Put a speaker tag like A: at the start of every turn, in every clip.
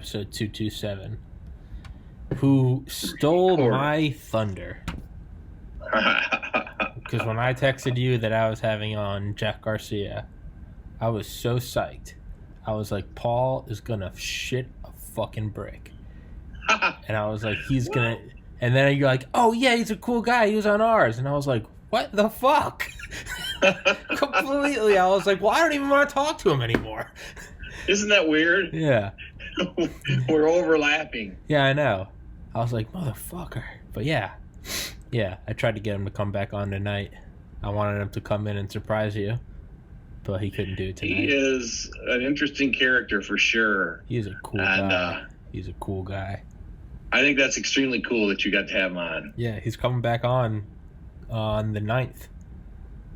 A: episode 227, who stole my thunder. Because when I texted you that I was having on Jack Garcia, I was so psyched. I was like, Paul is going to shit a fucking brick. And I was like, he's going to... And then you're like, oh, yeah, he's a cool guy. He was on ours. And I was like, what the fuck? Completely. I was like, well, I don't even want to talk to him anymore.
B: Isn't that weird?
A: Yeah.
B: We're overlapping.
A: Yeah, I know. I was like, motherfucker. But yeah, I tried to get him to come back on tonight. I wanted him to come in and surprise you, but he couldn't do it tonight.
B: He is an interesting character for sure.
A: He's a cool guy. He's a cool guy.
B: I think that's extremely cool that you got to have him on.
A: Yeah, he's coming back on the 9th,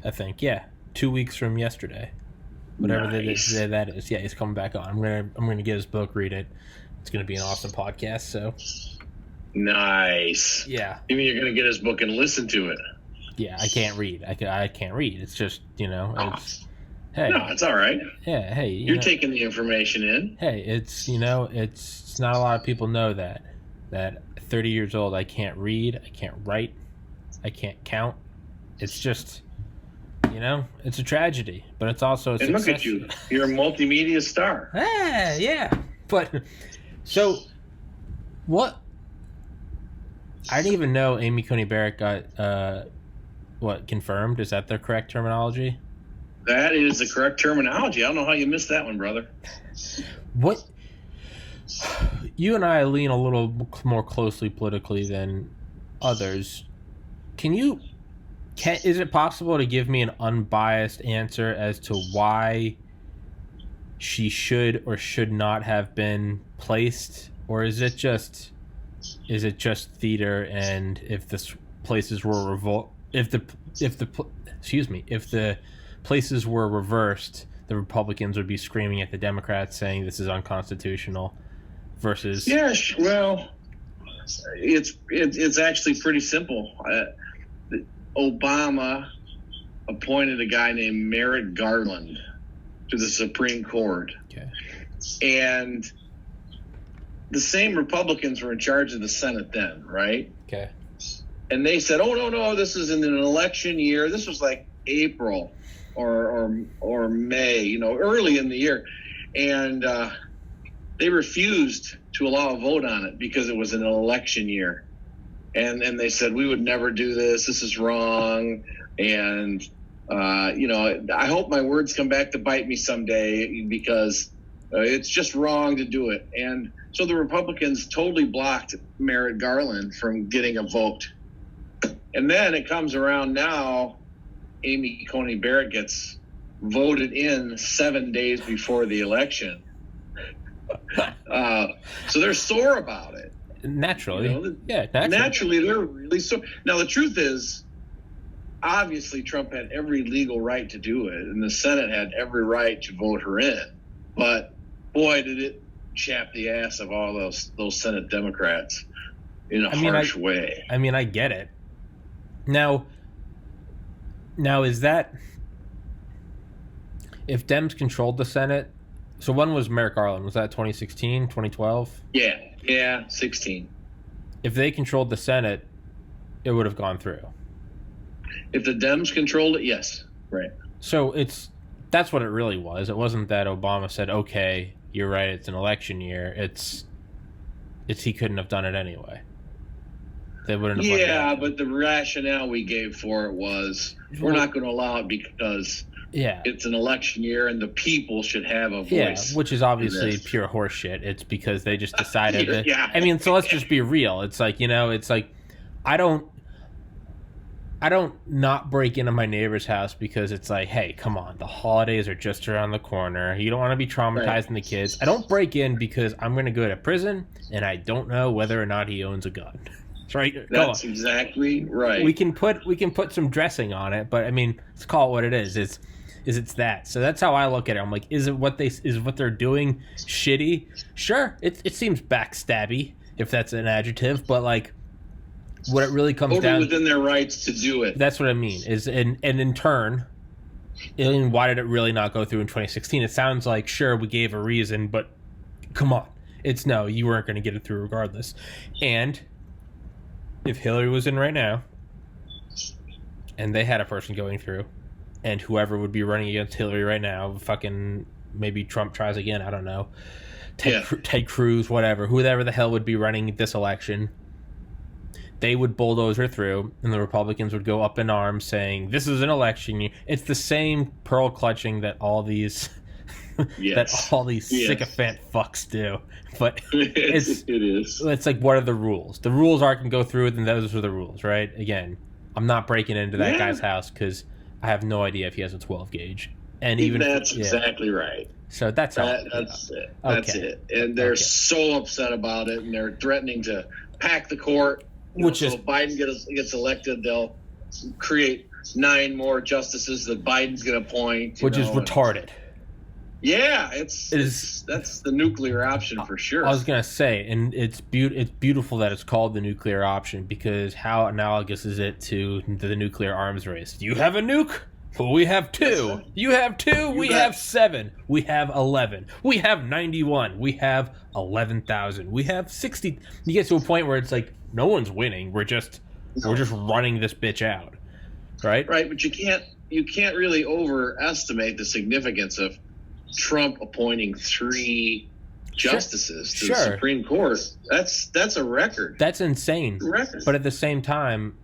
A: I think. Yeah, 2 weeks from yesterday. Whatever that is. Yeah, he's coming back on. I'm gonna get his book, read it. It's gonna be an awesome podcast. So
B: nice.
A: Yeah.
B: You mean you're gonna get his book and listen to it?
A: Yeah, I can't read. I can't read. It's just it's. Hey.
B: No, it's all right.
A: Yeah. Hey.
B: You're taking the information in.
A: Hey, it's it's not a lot of people know that 30 years old I can't read, I can't write, I can't count. It's just. It's a tragedy, but it's also a success.
B: And look at you. You're a multimedia star.
A: Yeah. But, so, what? I didn't even know Amy Coney Barrett got, confirmed? Is that the correct terminology?
B: That is the correct terminology. I don't know how you missed that one, brother.
A: What? You and I lean a little more closely politically than others. Is it possible to give me an unbiased answer as to why she should or should not have been placed, or is it just theater? And if the places were if the places were reversed, the Republicans would be screaming at the Democrats saying this is unconstitutional. Versus,
B: well, it's actually pretty simple. Obama appointed a guy named Merrick Garland to the Supreme Court.
A: Okay.
B: And the same Republicans were in charge of the Senate then, right?
A: Okay.
B: And they said, oh, no, this is in an election year. This was like April or May, early in the year. And they refused to allow a vote on it because it was an election year. And they said, we would never do this. This is wrong. And, I hope my words come back to bite me someday because it's just wrong to do it. And so the Republicans totally blocked Merrick Garland from getting a vote. And then it comes around now, Amy Coney Barrett gets voted in 7 days before the election. So they're sore about it.
A: Naturally.
B: Naturally, they're really sore. Now, the truth is, obviously, Trump had every legal right to do it, and the Senate had every right to vote her in. But, boy, did it chap the ass of all those Senate Democrats in a harsh way.
A: I mean, I get it. Now, is that... If Dems controlled the Senate... So when was Merrick Garland? Was that 2016, 2012?
B: Yeah, 16.
A: If they controlled the Senate, it would have gone through.
B: If the Dems controlled it, yes. Right.
A: So that's what it really was. It wasn't that Obama said, okay, you're right, it's an election year. It's he couldn't have done it anyway. They wouldn't have.
B: Yeah, but the rationale we gave for it was we're not going to allow it because it's an election year and the people should have a voice.
A: Yeah, which is obviously pure horseshit. It's because they just decided that. Yeah. I mean, so let's just be real. It's like, I don't not break into my neighbor's house because it's like, hey, come on, the holidays are just around the corner. You don't want to be traumatizing the kids. I don't break in because I'm going to go to prison and I don't know whether or not he owns a gun. That's right.
B: That's exactly right.
A: We can put some dressing on it, but I mean, let's call it what it is. It's that. So that's how I look at it. I'm like, is what they're doing shitty? Sure, it seems backstabby, if that's an adjective, but like, what it really comes down
B: within their rights to do it.
A: That's what I mean. And in turn, why did it really not go through in 2016? It sounds like, sure, we gave a reason, but come on, It's no, you weren't going to get it through regardless. And if Hillary was in right now, and they had a person going through, and whoever would be running against Hillary right now, fucking maybe Trump tries again, I don't know. Ted Cruz, whoever the hell would be running this election, they would bulldoze her through, and the Republicans would go up in arms saying, this is an election year. It's the same pearl clutching that all these sycophant fucks do. But it is. It's like, what are the rules? The rules are can go through it, and those are the rules, right? Again, I'm not breaking into that guy's house because I have no idea if he has a 12 gauge. And even
B: that's exactly right.
A: So that's
B: it. That's it. And they're so upset about it, and they're threatening to pack the court. So if Biden gets elected, they'll create 9 more justices that Biden's going to appoint.
A: Which is retarded.
B: Yeah, that's the nuclear option for sure.
A: I was gonna say, and it's beautiful that it's called the nuclear option, because how analogous is it to the nuclear arms race? Do you have a nuke? Well, we have 2. Yes, you have 2. We have 7. We have 11. We have 91. We have 11,000. We have 60. You get to a point where it's like no one's winning. We're just running this bitch out, right?
B: Right, but you can't really overestimate the significance of Trump appointing 3 justices to the Supreme Court. That's a record.
A: That's insane.
B: Record.
A: But at the same time,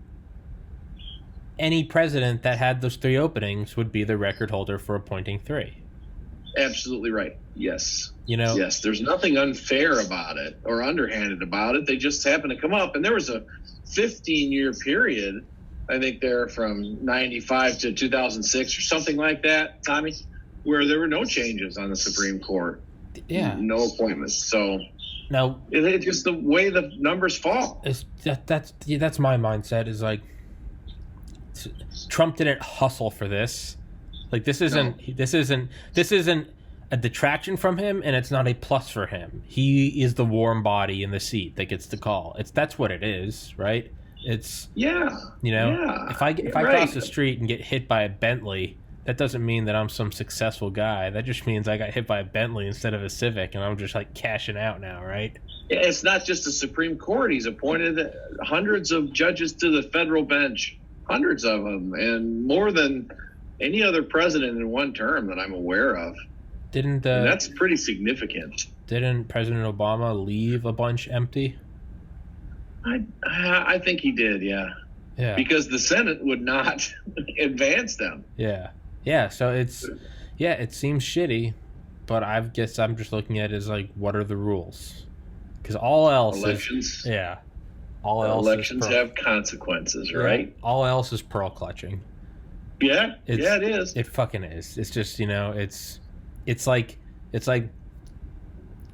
A: any president that had those 3 openings would be the record holder for appointing 3.
B: Absolutely right. Yes.
A: Yes,
B: there's nothing unfair about it or underhanded about it. They just happen to come up. And there was a 15-year period, I think there from 95 to 2006 or something like that, Tommy, where there were no changes on the Supreme Court.
A: Yeah.
B: No appointments. So
A: now
B: it's just the way the numbers fall.
A: That's my mindset, is like, Trump didn't hustle for this. Like, this isn't a detraction from him, and it's not a plus for him. He is the warm body in the seat that gets the call. That's what it is, right? It's if I cross the street and get hit by a Bentley, that doesn't mean that I'm some successful guy. That just means I got hit by a Bentley instead of a Civic, and I'm just like cashing out now, right?
B: Yeah, it's not just the Supreme Court. He's appointed hundreds of judges to the federal bench. Hundreds of them, and more than any other president in one term that I'm aware of. And that's pretty significant.
A: Didn't President Obama leave a bunch empty?
B: I think he did, yeah. Because the Senate would not advance them.
A: Yeah. So it seems shitty, but I guess I'm just looking at it as like, what are the rules? Because all else
B: elections.
A: Elections
B: have consequences, right?
A: All else is pearl clutching.
B: Yeah, it is.
A: It fucking is. It's just, it's like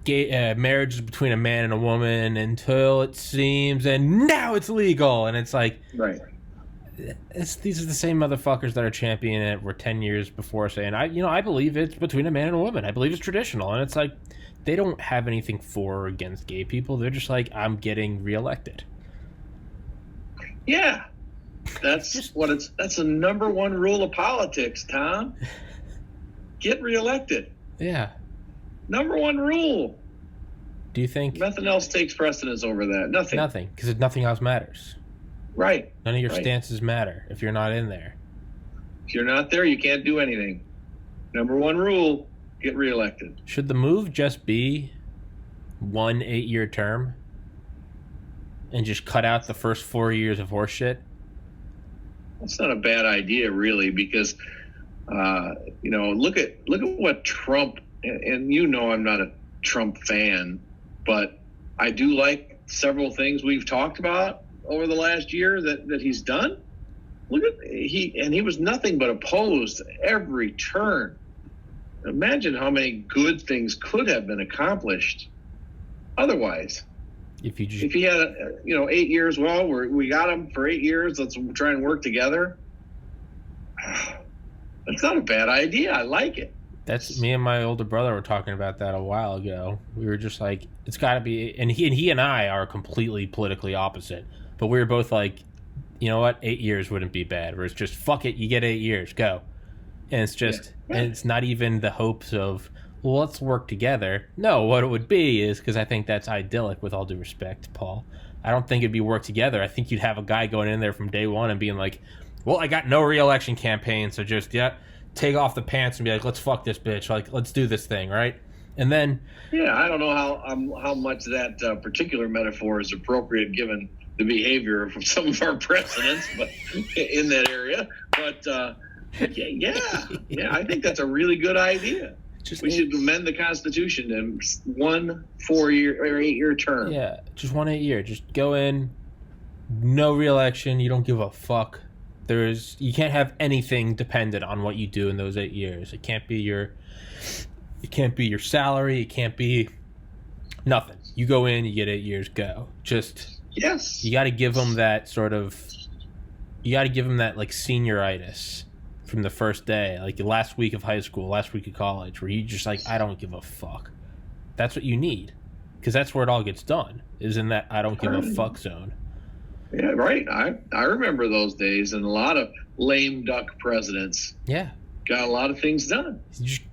A: gay marriage between a man and a woman until it seems, and now it's legal, and it's like,
B: right.
A: These are the same motherfuckers that are championing it. Were 10 years before saying, I believe it's between a man and a woman. I believe it's traditional, and it's like, they don't have anything for or against gay people. They're just like, I'm getting reelected.
B: Yeah, that's the number one rule of politics, Tom. Get reelected.
A: Yeah.
B: Number one rule.
A: Do you think
B: nothing else takes precedence over that?
A: Nothing, because nothing else matters.
B: Right.
A: None of your stances matter if you're not in there.
B: If you're not there, you can't do anything. Number one rule: get reelected.
A: Should the move just be 1 8-year term? And just cut out the first 4 years of horseshit?
B: That's not a bad idea, really, because look at what Trump, and I'm not a Trump fan, but I do like several things we've talked about over the last year that he's done. He was nothing but opposed every turn. Imagine how many good things could have been accomplished otherwise. If he had 8 years, well, we got him for 8 years. Let's try and work together. That's not a bad idea. I like it.
A: That's me and my older brother were talking about that a while ago. We were just like, it's got to be, and he and I are completely politically opposite, but we were both like, you know what, 8 years wouldn't be bad. Where it's just, fuck it, you get 8 years, go. And it's just, and it's not even the hopes of well, let's work together. No, what it would be is, because I think that's idyllic, with all due respect, Paul. I don't think it'd be work together. I think you'd have a guy going in there from day one and being like, well, I got no re-election campaign, so just, take off the pants and be like, let's fuck this bitch. Like, let's do this thing, right? And then...
B: Yeah, I don't know how much that particular metaphor is appropriate given the behavior of some of our presidents but in that area. But, I think that's a really good idea. We should amend the Constitution to 1 4-year or 8-year term.
A: Yeah, just 1 8 year. Just go in, no re-election. You don't give a fuck. You can't have anything dependent on what you do in those 8 years. It can't be your salary. It can't be nothing. You go in, you get 8 years, go. Just
B: yes.
A: You got to give them that like senioritis from the first day, like the last week of high school, last week of college, where you just like, I don't give a fuck. That's what you need, because that's where it all gets done, is in that I don't give a fuck zone.
B: Yeah, right. I remember those days, and a lot of lame duck presidents.
A: Yeah. Got
B: a lot of things done.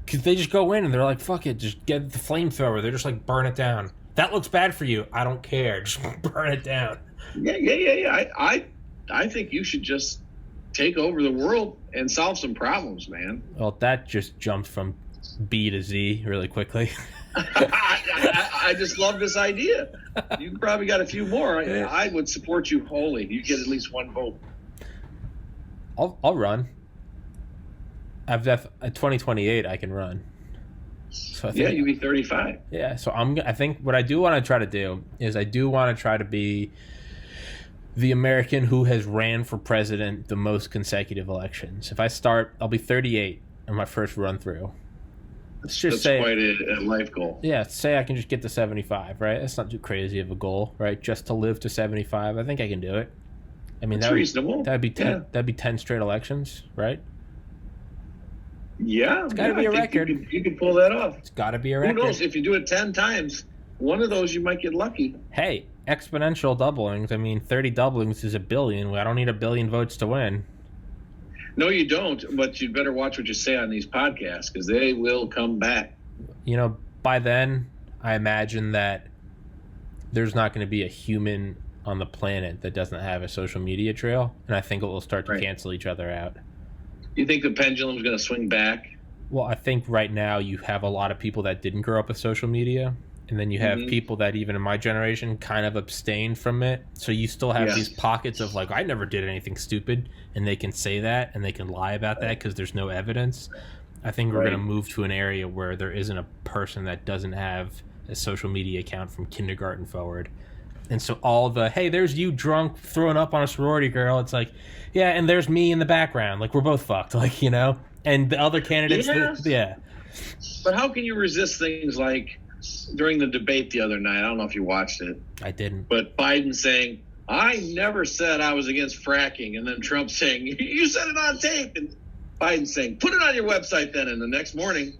A: Because they just go in and they're like, fuck it, just get the flamethrower. They're just like, burn it down. That looks bad for you. I don't care. Just burn it down.
B: Yeah. I think you should just take over the world and solve some problems, man.
A: Well, that just jumped from B to Z really quickly.
B: I just love this idea. You probably got a few more. I would support you wholly. You get at least one vote.
A: I'll run. At 2028, I can run. So I think,
B: you'll be 35.
A: Yeah, so I think what I do want to try to do is I do want to try to be the American who has ran for president the most consecutive elections. If I start, I'll be 38 in my first run through.
B: That's quite a life goal.
A: Yeah, say I can just get to 75, right? That's not too crazy of a goal, right? Just to live to 75, I think I can do it. I mean,
B: that's reasonable.
A: That'd be 10. Yeah. That'd be 10 straight elections, right?
B: Yeah,
A: it's got to be a record.
B: You can pull that off.
A: It's got to be a record.
B: Who knows? If you do it 10 times, one of those you might get lucky.
A: Hey, exponential doublings. I mean, 30 doublings is 1 billion. I don't need 1 billion votes to win.
B: No, you don't. But you'd better watch what you say on these podcasts, because they will come back.
A: By then, I imagine that there's not going to be a human on the planet that doesn't have a social media trail, and I think it will start to cancel each other out.
B: You think the pendulum's going to swing back?
A: Well, I think right now you have a lot of people that didn't grow up with social media, and then you have people that even in my generation kind of abstained from it. So you still have these pockets of like, I never did anything stupid, and they can say that and they can lie about that because there's no evidence. I think we're going to move to an area where there isn't a person that doesn't have a social media account from kindergarten forward. And so all the, hey, there's you drunk throwing up on a sorority girl. It's like, yeah, and there's me in the background. Like, we're both fucked, like, And the other candidates,
B: But how can you resist things like during the debate the other night? I don't know if you watched it.
A: I didn't.
B: But Biden saying, I never said I was against fracking. And then Trump saying, you said it on tape. And Biden saying, put it on your website then. And the next morning,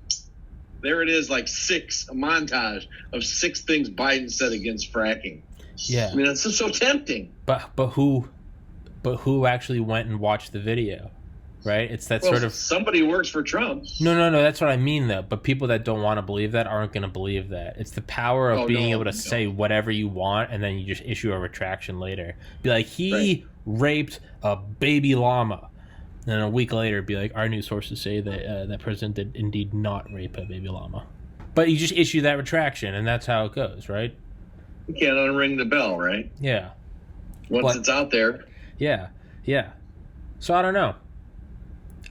B: there it is, like a montage of 6 things Biden said against fracking.
A: Yeah,
B: I mean, it's just so tempting.
A: But who actually went and watched the video, right? It's that sort of
B: somebody who works for Trump.
A: No. That's what I mean, though. But people that don't want to believe that aren't going to believe that. It's the power of being able to say whatever you want, and then you just issue a retraction later. Be like, he raped a baby llama, and then a week later, be like, our news sources say that that president did indeed not rape a baby llama. But you just issue that retraction, and that's how it goes, right?
B: You can't unring the bell, right?
A: Yeah.
B: Once it's out there.
A: Yeah. So I don't know.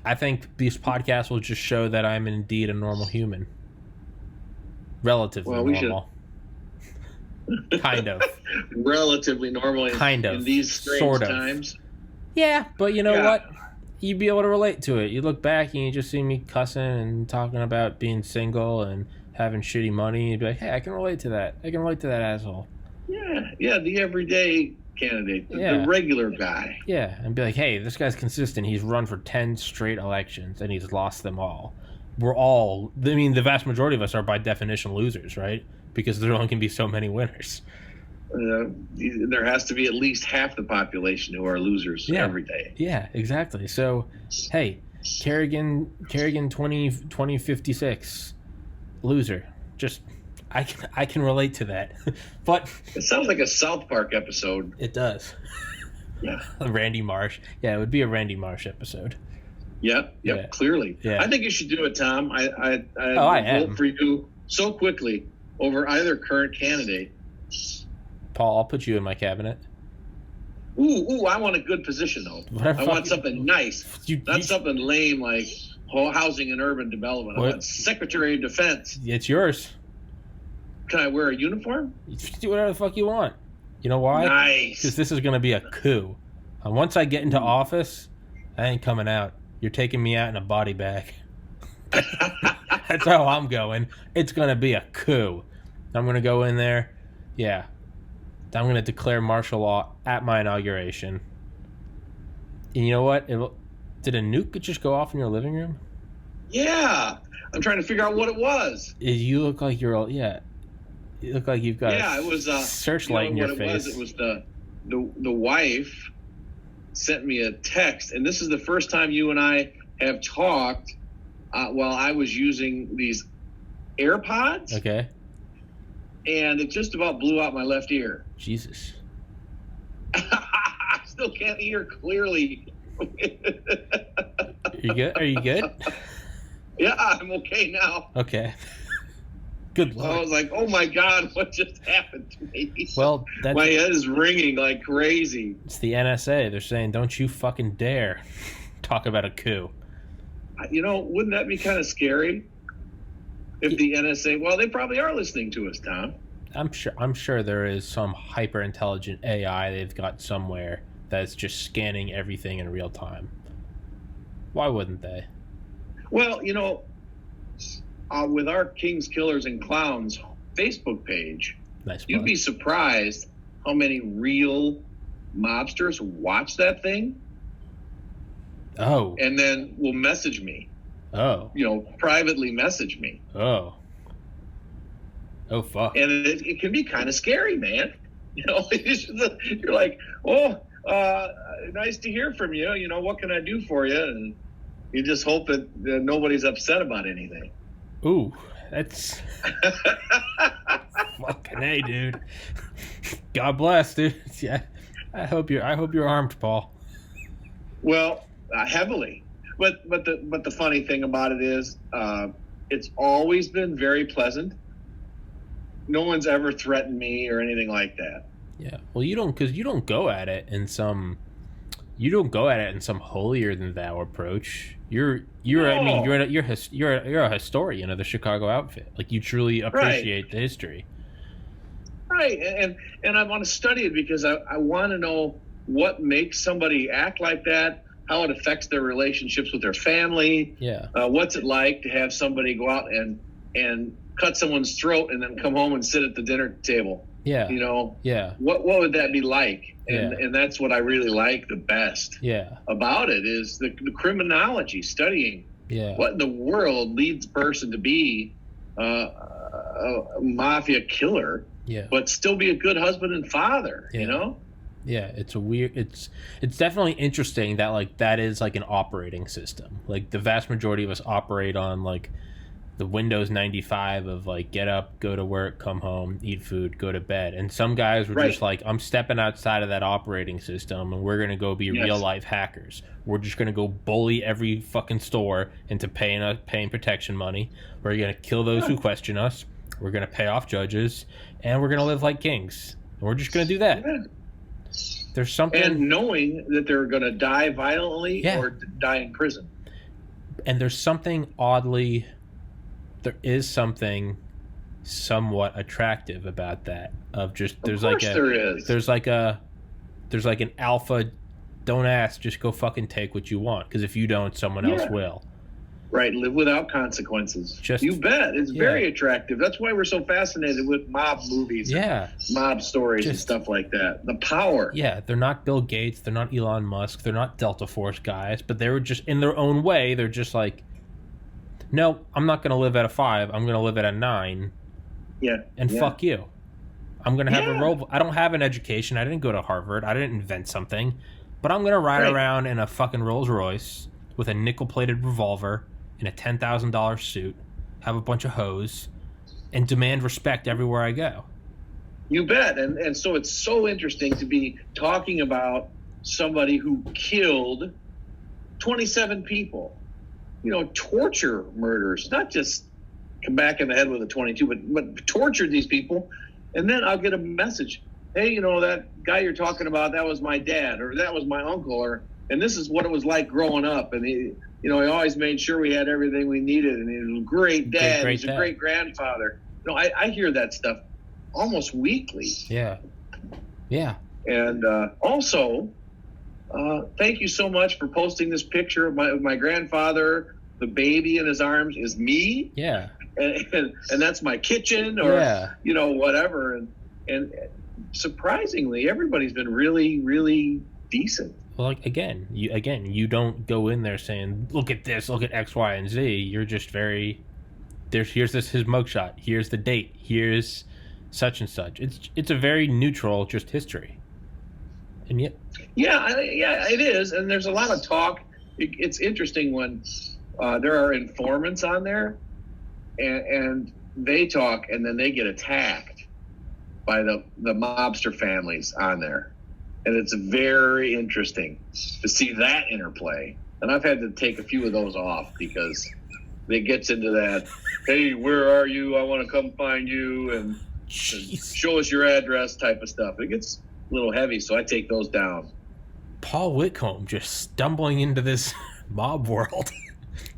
A: I think these podcasts will just show that I'm indeed a normal human. Relatively normal. Kind of.
B: Relatively normal in these strange times.
A: Yeah, but you know what? You'd be able to relate to it. You look back and you just see me cussing and talking about being single and having shitty money, you'd be like, hey, I can relate to that. I can relate to that asshole.
B: Yeah, the everyday candidate, the regular guy.
A: Yeah, and be like, hey, this guy's consistent. He's run for 10 straight elections, and he's lost them all. The vast majority of us are by definition losers, right? Because there only can be so many winners.
B: There has to be at least half the population who are losers every day.
A: Yeah, exactly. So, hey, Kerrigan 2056. loser. Just I can relate to that. But
B: It sounds like a South Park episode.
A: it does.
B: Yeah.
A: Randy Marsh. Yeah, it would be a Randy Marsh episode.
B: Yep.
A: Yeah.
B: Clearly.
A: Yeah.
B: I think you should do it, Tom. I
A: am.
B: vote for you so quickly over either current candidate.
A: Paul, I'll put you in my cabinet.
B: Ooh, I want a good position though. I want something nice, not something lame like housing and urban development. I want Secretary of Defense.
A: It's yours.
B: Can I wear a uniform?
A: You do whatever the fuck you want. You know why?
B: Nice.
A: Because this is going to be a coup. And once I get into office, I ain't coming out. You're taking me out in a body bag. That's how I'm going. It's going to be a coup. I'm going to go in there. Yeah. I'm going to declare martial law at my inauguration. And you know what? Did a nuke just go off in your living room?
B: Yeah. I'm trying to figure out what it was.
A: You look like you're all... Yeah. You look like you've got
B: it was
A: searchlight in your face.
B: It was the wife sent me a text, and this is the first time you and I have talked while I was using these AirPods.
A: Okay. And
B: it just about blew out my left ear.
A: Jesus.
B: I still can't hear clearly.
A: You good? Are you good?
B: Yeah, I'm okay now.
A: Okay. Good luck.
B: I was like, oh my God, what just happened to me?
A: Well,
B: my head is ringing like crazy.
A: It's the NSA. They're saying, don't you fucking dare talk about a coup.
B: You know, wouldn't that be kind of scary? If the NSA, well, they probably are listening to us, Tom.
A: I'm sure there is some hyper intelligent AI they've got somewhere that's just scanning everything in real time. Why wouldn't they?
B: Well, you know, with our Kings, Killers, and Clowns Facebook page, you'd be surprised how many real mobsters watch that thing.
A: Oh.
B: And then will message me.
A: Oh.
B: You know, privately message me.
A: Oh. Oh, fuck.
B: And it can be kind of scary, man. You know, you're like, oh, nice to hear from you. You know, what can I do for you? And you just hope that nobody's upset about anything.
A: Ooh, that's fucking A, dude. God bless, dude. Yeah, I hope you're armed, Paul.
B: Well, heavily. But the funny thing about it is, it's always been very pleasant. No one's ever threatened me or anything like that.
A: Yeah. Well, you don't go at it in some holier than thou approach. You're a historian of the Chicago outfit. Like, you truly appreciate the history.
B: Right. And I want to study it because I want to know what makes somebody act like that, how it affects their relationships with their family.
A: Yeah.
B: What's it like to have somebody go out and cut someone's throat and then come home and sit at the dinner table?
A: Yeah.
B: You know?
A: Yeah.
B: What would that be like? And that's what I really like the best about it is the criminology, studying what in the world leads a person to be a mafia killer, but still be a good husband and father, you know?
A: Yeah, it's definitely interesting that, like, that is like an operating system. Like, the vast majority of us operate on, like, the Windows 95 of, like, get up, go to work, come home, eat food, go to bed. And some guys were just like, I'm stepping outside of that operating system and we're going to go be real life hackers. We're just going to go bully every fucking store into paying protection money. We're going to kill those who question us. We're going to pay off judges, and we're going to live like kings. And we're just going to do that. Yeah. There's something,
B: and knowing that they're going to die violently or die in prison.
A: And there is something somewhat attractive about that. Of just there's like an alpha. Don't ask, just go fucking take what you want. Because if you don't, someone else will. Right,
B: live without consequences. You bet. It's very attractive. That's why we're so fascinated with mob movies, mob stories and stuff like that. The power.
A: Yeah, they're not Bill Gates. They're not Elon Musk. They're not Delta Force guys. But they were just, in their own way, they're just like, no, I'm not going to live at a 5. I'm going to live at a 9.
B: Yeah.
A: And fuck you. I'm going to have a role. I don't have an education. I didn't go to Harvard. I didn't invent something. But I'm going to ride around in a fucking Rolls Royce with a nickel-plated revolver in a $10,000 suit, have a bunch of hoes, and demand respect everywhere I go.
B: You bet. And so it's so interesting to be talking about somebody who killed 27 people, torture murders, not just come back in the head with a 22, but tortured these people. And then I'll get a message. Hey, that guy you're talking about, that was my dad, or that was my uncle, and this is what it was like growing up. And he always made sure we had everything we needed. And he was a great dad. He's a great grandfather. I hear that stuff almost weekly.
A: Yeah. Yeah.
B: And also, thank you so much for posting this picture of my grandfather. The baby in his arms is me.
A: Yeah.
B: And that's my kitchen, or whatever. And surprisingly, everybody's been really, really decent.
A: Well, you don't go in there saying, "Look at this, look at X, Y, and Z." You're just here's his mugshot. Here's the date. Here's such and such. It's a very neutral, just history. And yet,
B: yeah, it is. And there's a lot of talk. It's interesting when there are informants on there, and they talk, and then they get attacked by the mobster families on there. And it's very interesting to see that interplay. And I've had to take a few of those off because it gets into that, hey, where are you? I want to come find you, and show us your address type of stuff. It gets a little heavy, so I take those down.
A: Paul Whitcombe just stumbling into this mob world.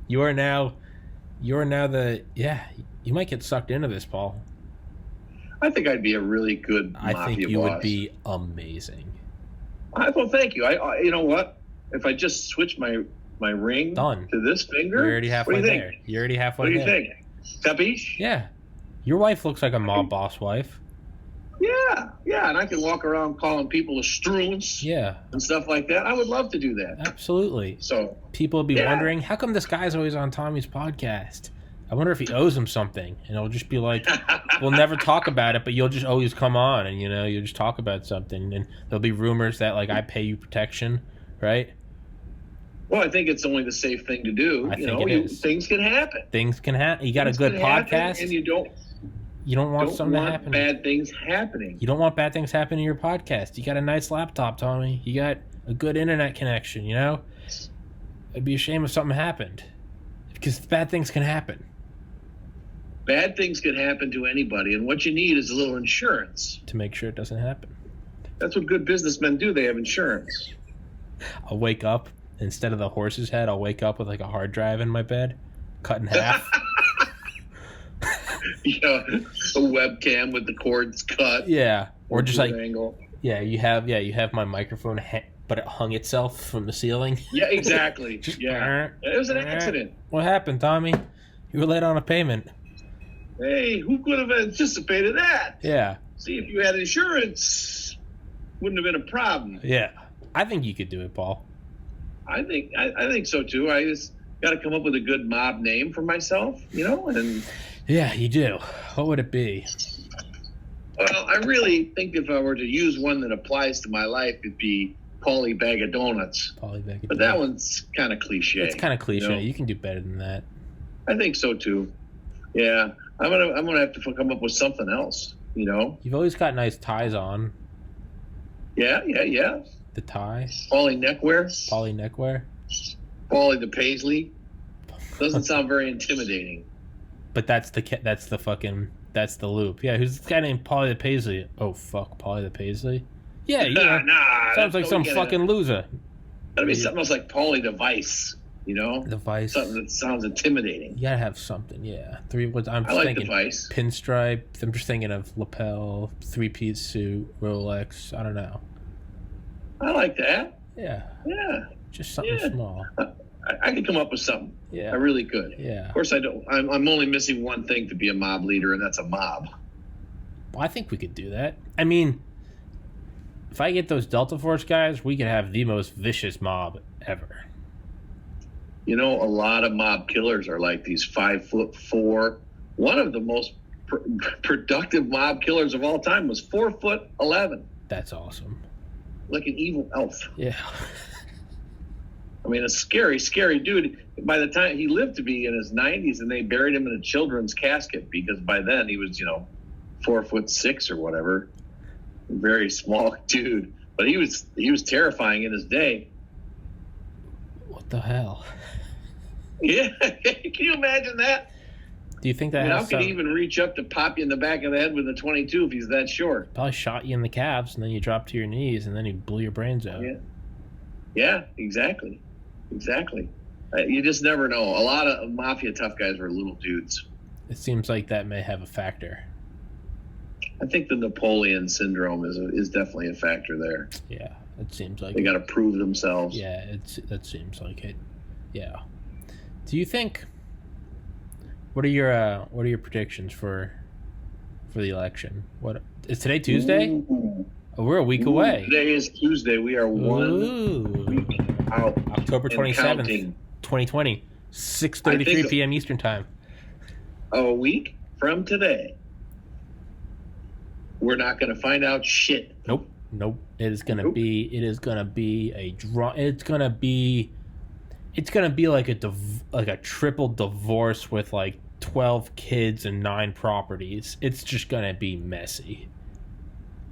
A: You are now you might get sucked into this, Paul.
B: I think I'd be a really good mafia boss.
A: I think you would be amazing.
B: Well, thank you. I you know what? If I just switch my ring to this finger,
A: you're already halfway there. You're already halfway there.
B: What do you think? Capiche?
A: Yeah. Your wife looks like a mob boss wife.
B: Yeah, and I can walk around calling people Struens, and stuff like that. I would love to do that.
A: Absolutely.
B: So
A: people would be wondering, how come this guy's always on Tommy's podcast? I wonder if he owes him something, and it'll just be like, we'll never talk about it, but you'll just always come on, and you'll just talk about something, and there'll be rumors that like I pay you protection, right?
B: Well, I think it's only the safe thing to do.
A: I think it is.
B: Things can happen.
A: Things can happen. You got a good podcast,
B: and you don't
A: want something to happen.
B: Bad things happening.
A: You don't want bad things happening to your podcast. You got a nice laptop, Tommy. You got a good internet connection. It'd be a shame if something happened, because bad things can happen.
B: Bad things can happen to anybody, and what you need is a little insurance
A: to make sure it doesn't happen.
B: That's what good businessmen do. They have insurance.
A: I'll wake up, instead of the horse's head, I'll wake up with like a hard drive in my bed, cut in half.
B: A webcam with the cords cut.
A: Yeah, or just like
B: angle.
A: Yeah, you have my microphone, but it hung itself from the ceiling.
B: Yeah, exactly. It was an accident.
A: What happened, Tommy? You were late on a payment.
B: Hey, who could have anticipated that?
A: Yeah.
B: See, if you had insurance, wouldn't have been a problem.
A: Yeah, I think you could do it, Paul.
B: I think so too. I just got to come up with a good mob name for myself, and.
A: Yeah, you do. What would it be?
B: Well, I really think if I were to use one that applies to my life, it'd be Paulie Bag of Donuts.
A: Paulie Bag of Donuts.
B: But that one's kind of cliche.
A: It's kind of cliche. You can do better than that.
B: I think so too. Yeah, I'm gonna have to come up with something else.
A: You've always got nice ties on.
B: Yeah.
A: The tie.
B: Paulie neckwear. Paulie the Paisley. Doesn't sound very intimidating.
A: But that's the loop. Yeah, who's this guy named Paulie the Paisley? Oh fuck, Paulie the Paisley. Yeah.
B: Nah.
A: Sounds like some fucking loser.
B: Gotta be something else like Paulie the Vice.
A: The Vice.
B: Something that sounds intimidating.
A: You gotta have something. Yeah. I
B: like
A: thinking
B: the Vice.
A: Pinstripe. I'm just thinking of lapel, 3-piece suit, Rolex. I don't know.
B: I like that.
A: Yeah.
B: Yeah.
A: Just something small.
B: I could come up with something.
A: Yeah.
B: I really could.
A: Yeah.
B: Of course, I don't. I'm only missing one thing to be a mob leader, and that's a mob.
A: Well, I think we could do that. I mean, if I get those Delta Force guys, we could have the most vicious mob ever.
B: A lot of mob killers are like these 5'4". One of the most productive mob killers of all time was 4'11".
A: That's awesome.
B: Like an evil elf.
A: Yeah.
B: I mean, a scary, scary dude. By the time he lived to be in his 90s, and they buried him in a children's casket because by then he was, 4'6" or whatever, very small dude. But he was terrifying in his day.
A: What the hell?
B: Yeah, can you imagine that?
A: Do you think that?
B: How could he even reach up to pop you in the back of the head with a 22 if he's that short?
A: Probably shot you in the calves, and then you drop to your knees, and then he blew your brains out.
B: Yeah, exactly. You just never know. A lot of mafia tough guys were little dudes.
A: It seems like that may have a factor.
B: I think the Napoleon syndrome is definitely a factor there.
A: Yeah, it seems like
B: they got to prove themselves.
A: Yeah, that seems like it. Yeah. Do you think? What are your predictions for the election? What is today? Tuesday?
B: Ooh.
A: Oh, we're a week away.
B: Today is Tuesday. We are 1 week out.
A: October 27th, 2020, 6:33 p.m. Eastern time.
B: A week from today, we're not going to find out shit.
A: Nope. It is gonna be a draw. It's gonna be like a triple divorce with like 12 kids and 9 properties. It's just gonna be messy.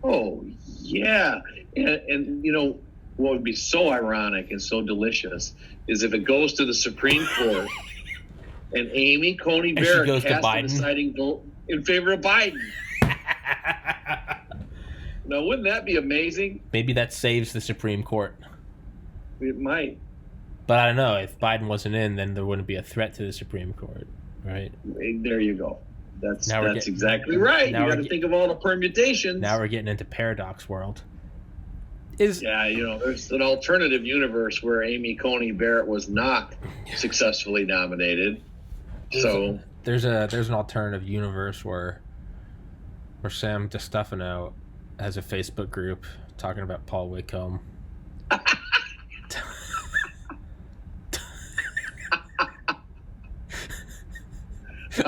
B: Oh yeah, and what would be so ironic and so delicious is if it goes to the Supreme Court and Amy Coney Barrett casts the deciding vote in favor of Biden. Now, wouldn't that be amazing?
A: Maybe that saves the Supreme Court.
B: It might.
A: But I don't know. If Biden wasn't in, then there wouldn't be a threat to the Supreme Court, right?
B: There you go. That's exactly right. You got to think of all the permutations.
A: Now we're getting into paradox world.
B: There's an alternative universe where Amy Coney Barrett was not successfully nominated.
A: There's an alternative universe where Sam DiStefano has a Facebook group talking about Paul Whitcombe.
B: I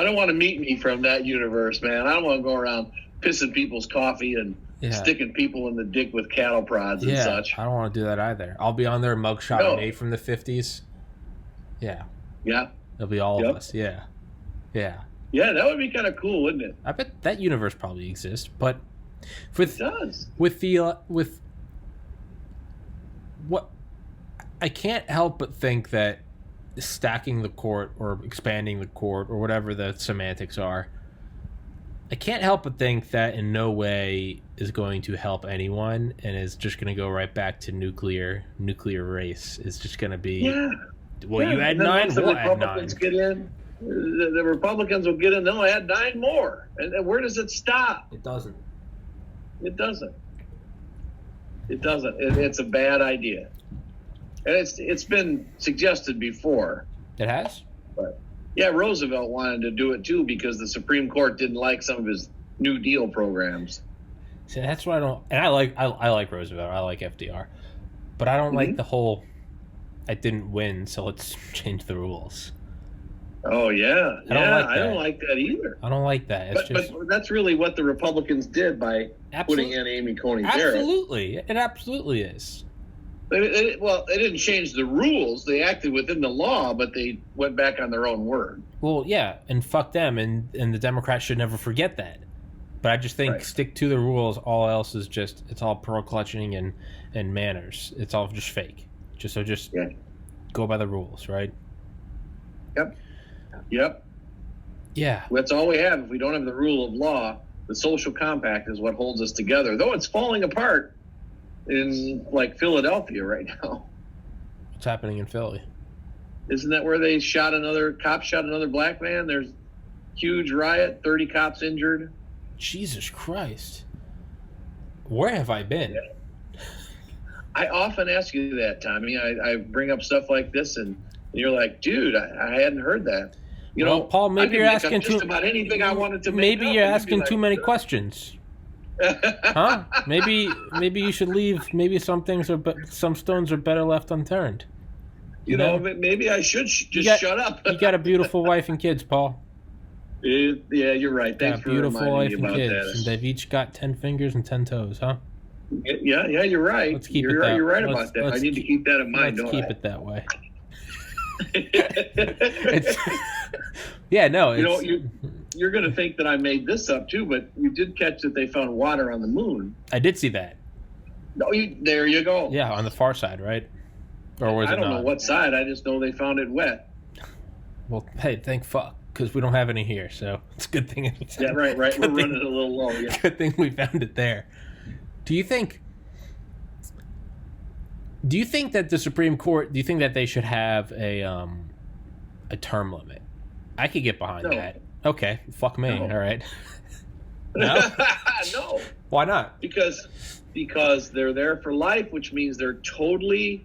B: don't want to meet me from that universe, man. I don't want to go around pissing people's coffee and sticking people in the dick with cattle prods and such.
A: I don't want to do that either. I'll be on their mugshot made from the 50s. Yeah.
B: Yeah.
A: It'll be all of us. Yeah.
B: Yeah, that would be kind of cool, wouldn't it?
A: I bet that universe probably exists, but
B: it does.
A: With what I can't help but think that stacking the court or expanding the court or whatever the semantics are, I can't help but think that in no way is going to help anyone and is just going to go right back to nuclear race. It's just going to be you add 9, we'll add 9.
B: Get in, the Republicans will get in, they'll add 9 more. And where does it stop?
A: It doesn't.
B: It's a bad idea. And it's been suggested before.
A: It has?
B: But yeah, Roosevelt wanted to do it too because the Supreme Court didn't like some of his New Deal programs.
A: See, that's what I don't. And I like Roosevelt. I like FDR, but I don't like the whole. I didn't win, so let's change the rules.
B: Oh yeah, I don't like that either.
A: I don't like that.
B: But that's really what the Republicans did by putting in Amy Coney Barrett.
A: Absolutely, it absolutely is.
B: They didn't change the rules. They acted within the law, but they went back on their own word.
A: Well, yeah, and fuck them, and the Democrats should never forget that. But I just think stick to the rules. All else is it's all pearl clutching and manners. It's all just fake. Just go by the rules, right?
B: Yep.
A: Yeah.
B: That's all we have. If we don't have the rule of law, the social compact is what holds us together. Though it's falling apart in like Philadelphia right now.
A: What's happening in Philly?
B: Isn't that where they shot another black man? There's huge riot, 30 cops injured.
A: Jesus Christ. Where have I been?
B: I often ask you that, Tommy. I bring up stuff like this and you're like, dude, I hadn't heard that.
A: Paul, maybe you're asking
B: just about anything I wanted to make
A: maybe you're asking too many questions. Huh? Maybe you should leave. Maybe some stones are better left unturned.
B: Maybe I should just shut up.
A: You got a beautiful wife and kids, Paul.
B: Yeah, you're right. Thanks for reminding me about that.
A: And they've each got 10 fingers and 10 toes, huh?
B: Yeah, you're right.
A: Let's keep
B: you're right about that. I need to keep that in mind.
A: Let's keep it that way. It's yeah, no,
B: You know,
A: it's,
B: you're going to think that I made this up too, but you did catch that they found water on the moon.
A: I did see that.
B: No, there you go.
A: Yeah, on the far side, right? Or was
B: I
A: it
B: don't know
A: not?
B: what side. I just know they found it wet.
A: Well, hey, thank fuck, because we don't have any here, so it's a good thing.
B: Yeah, right. We're
A: Good thing-
B: running a little low. Yeah.
A: Good thing we found it there. Do you think that the Supreme Court? Do you think that they should have a term limit? I could get behind
B: No.
A: that. Okay, fuck me.
B: No.
A: All right. No,
B: No,
A: why not?
B: because they're there for life, which means they're totally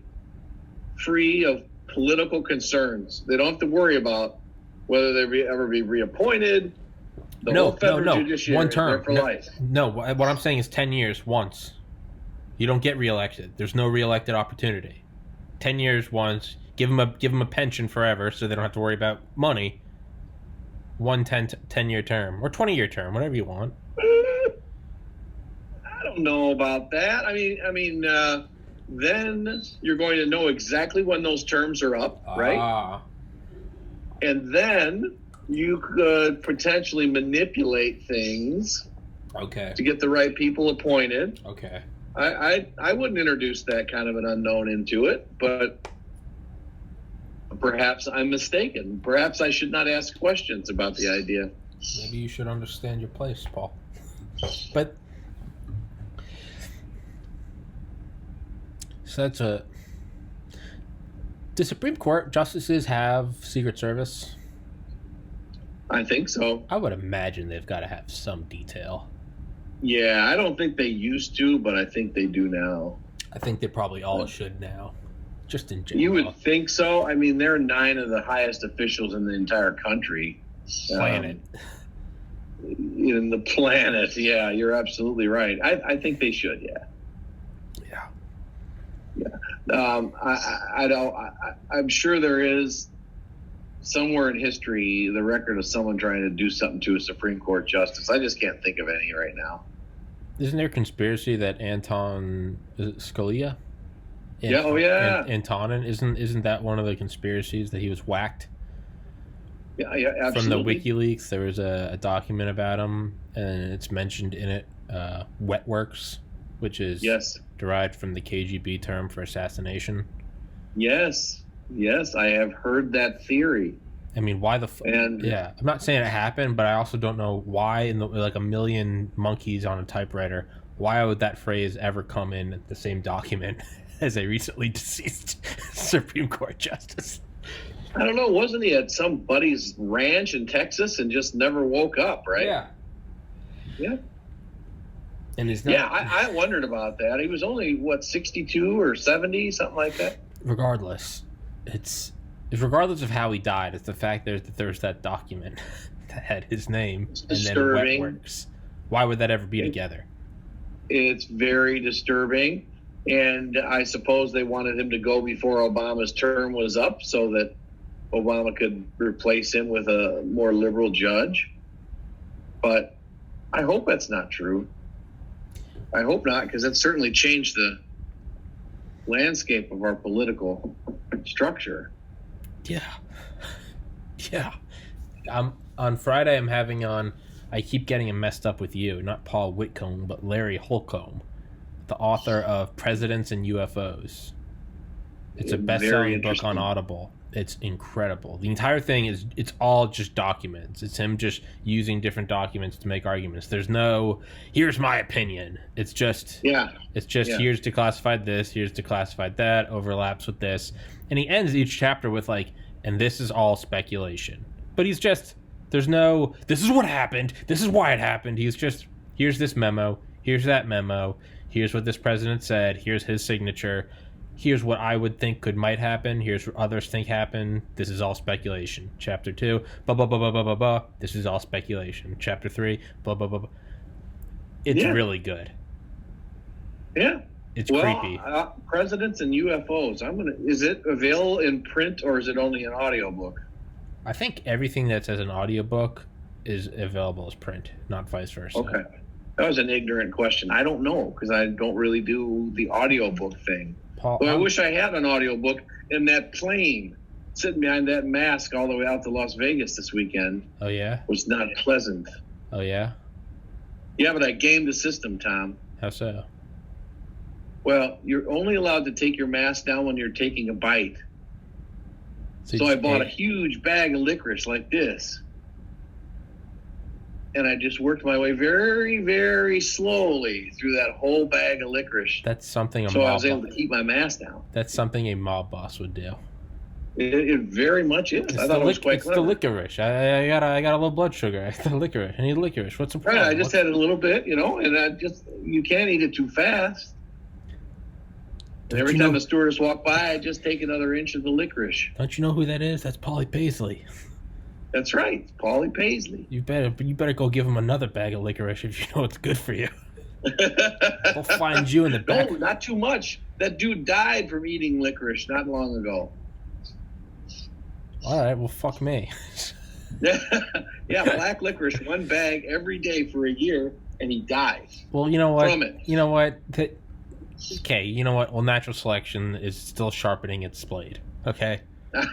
B: free of political concerns. They don't have to worry about whether they ever be reappointed. The whole federal judiciary,
A: One term.
B: they're for life.
A: No, what I'm saying is 10 years once. You don't get reelected. There's no reelected opportunity. 10 years once. Give them a pension forever, so they don't have to worry about money. 10-year term or 20-year term, whatever you want.
B: I don't know about that. I mean, then you're going to know exactly when those terms are up, right?
A: Ah,
B: And then you could potentially manipulate things
A: okay.
B: to get the right people appointed.
A: Okay.
B: I wouldn't introduce that kind of an unknown into it, but perhaps I'm mistaken. Perhaps I should not ask questions about the idea.
A: Maybe you should understand your place, Paul. But so that's a. Do Supreme Court justices have Secret Service?
B: I think so.
A: I would imagine they've got to have some detail.
B: Yeah, I don't think they used to, but I think they do now.
A: I think they probably all should now, just in general.
B: You would think so. I mean, they're 9 of the highest officials in the entire country.
A: Planet.
B: In the planet. Yeah, you're absolutely right. I think they should, yeah. I'm sure there is somewhere in history the record of someone trying to do something to a Supreme Court justice. I just can't think of any right now.
A: Isn't there a conspiracy that Anton Scalia? Antonin, isn't that one of the conspiracies that he was whacked?
B: Yeah, absolutely.
A: From the WikiLeaks, there was a document about him, and it's mentioned in it, Wetworks, which is derived from the KGB term for assassination.
B: Yes, I have heard that theory.
A: I mean, why the yeah, I'm not saying it happened, but I also don't know why in the, like a million monkeys on a typewriter, why would that phrase ever come in the same document as a recently deceased Supreme Court justice?
B: I don't know. Wasn't he at some buddy's ranch in Texas and just never woke up, right? Yeah.
A: And he's not.
B: Yeah, I wondered about that. He was only, 62 or 70, something like that?
A: Regardless, it's regardless of how he died, it's the fact that there's that document that had his name and then Wetworks. Why would that ever be together?
B: It's very disturbing. And I suppose they wanted him to go before Obama's term was up so that Obama could replace him with a more liberal judge. But I hope that's not true. I hope not, because it certainly changed the landscape of our political structure.
A: Yeah. On Friday, I'm having on, I keep getting him messed up with you, not Paul Whitcombe, but Larry Holcombe, the author of Presidents and UFOs. It's a best-selling book on Audible. It's incredible. The entire thing it's all just documents. It's him just using different documents to make arguments. There's no, here's my opinion. It's just here's declassified this, here's declassified that, overlaps with this. And he ends each chapter with like, and this is all speculation. But he's just, there's no, this is what happened, this is why it happened. He's just, here's this memo, here's that memo, here's what this president said, here's his signature. Here's what I would think might happen. Here's what others think happened. This is all speculation. Chapter 2, blah, blah, blah, blah, blah, blah, blah. This is all speculation. Chapter 3, blah, blah, blah, blah. It's really good.
B: Yeah.
A: It's creepy.
B: Presidents and UFOs. Is it available in print or is it only an audiobook?
A: I think everything that's as an audiobook is available as print, not vice versa.
B: Okay. That was an ignorant question. I don't know because I don't really do the audiobook thing. Paul, I wish I had an audiobook in that plane sitting behind that mask all the way out to Las Vegas this weekend.
A: Oh, yeah?
B: Was not pleasant.
A: Oh, yeah?
B: Yeah, but I gamed the system, Tom.
A: How so?
B: Well, you're only allowed to take your mask down when you're taking a bite. So I bought a huge bag of licorice like this. And I just worked my way very, very slowly through that whole bag of licorice.
A: That's something
B: so I was able to keep my mask down.
A: That's something a mob boss would do.
B: It very much is. I thought it was quite clever.
A: It's the licorice. I got a low blood sugar. The licorice. I need licorice. What's the problem?
B: Right, I just had it a little bit, and you can't eat it too fast. And every time the stewardess walked by, I just take another inch of the licorice.
A: Don't you know who that is? That's Paulie Paisley.
B: That's right, it's Paulie Paisley.
A: You better go give him another bag of licorice if you know it's good for you. We'll find you in the back.
B: No, not too much. That dude died from eating licorice not long ago.
A: All right, well, fuck me.
B: Yeah, black licorice, one bag every day for a year, and he dies.
A: Well, you know what?
B: From it.
A: You know what? Okay, you know what? Well, natural selection is still sharpening its blade. Okay. All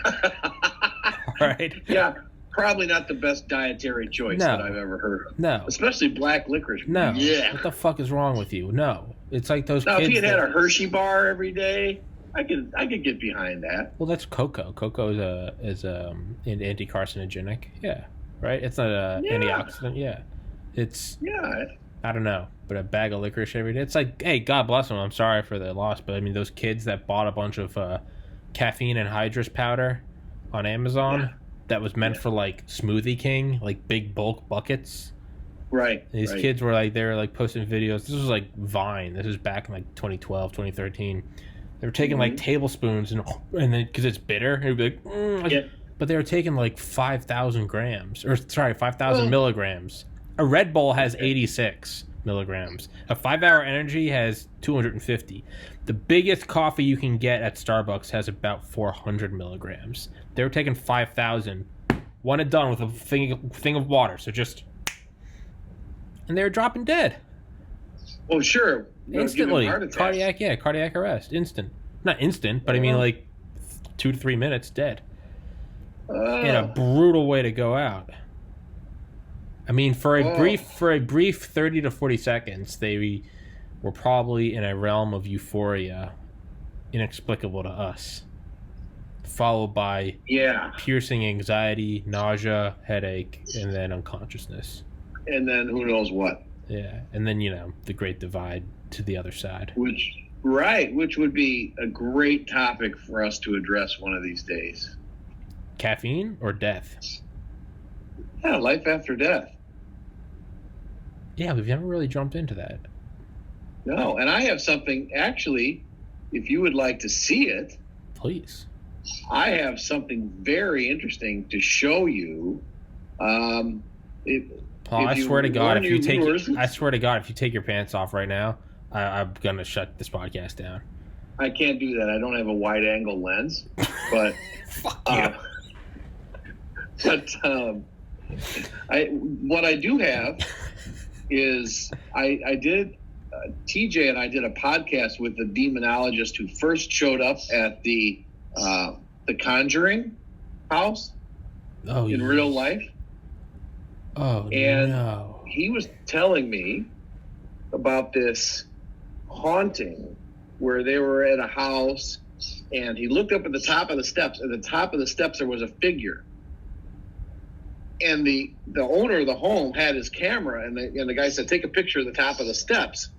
A: right.
B: Yeah, probably not the best dietary choice that I've ever heard of.
A: No.
B: Especially black licorice.
A: No.
B: Yeah.
A: What the fuck is wrong with you? No. It's like those
B: now,
A: kids.
B: If he had a Hershey bar every day, I could get behind that.
A: Well, that's cocoa. Cocoa is an anti-carcinogenic. Yeah. Right? It's not an antioxidant. Yeah. It's.
B: Yeah.
A: I don't know. But a bag of licorice every day. It's like, hey, God bless them. I'm sorry for the loss. But I mean, those kids that bought a bunch of caffeine and hydrous powder on Amazon that was meant for like Smoothie King, like big bulk buckets.
B: Right.
A: And these kids were like, they were like posting videos. This was like Vine. This was back in like 2012, 2013. They were taking like tablespoons and then because it's bitter, it would be like, but they were taking like 5,000 grams, or sorry, 5,000 milligrams. A Red Bull has 86 milligrams. A 5-Hour Energy has 250. The biggest coffee you can get at Starbucks has about 400 milligrams. They were taking 5,000, one and done with a thing of water. So just, and they were dropping dead.
B: Oh sure.
A: Instantly, cardiac arrest, instant. Not instant, but I mean like 2 to 3 minutes, dead. In a brutal way to go out. I mean, for a brief 30 to 40 seconds, they were probably in a realm of euphoria, inexplicable to us, followed by piercing anxiety, nausea, headache, and then unconsciousness.
B: And then who knows what.
A: Yeah, and then, the Great Divide to the other side.
B: Which would be a great topic for us to address one of these days.
A: Caffeine or death?
B: Yeah, life after death.
A: Yeah, we've never really jumped into that.
B: No, and I have something, actually, if you would like to see it.
A: Please.
B: I have something very interesting to show you.
A: Paul, I swear to God, if you take your pants off right now, I'm gonna shut this podcast down.
B: I can't do that. I don't have a wide angle lens, but
A: fuck you.
B: What I do have is I did TJ and I did a podcast with the demonologist who first showed up at the Conjuring house in real life.
A: Oh,
B: and
A: no.
B: He was telling me about this haunting where they were at a house and he looked up at the top of the steps. At the top of the steps, there was a figure. And the owner of the home had his camera, and the guy said, take a picture of the top of the steps.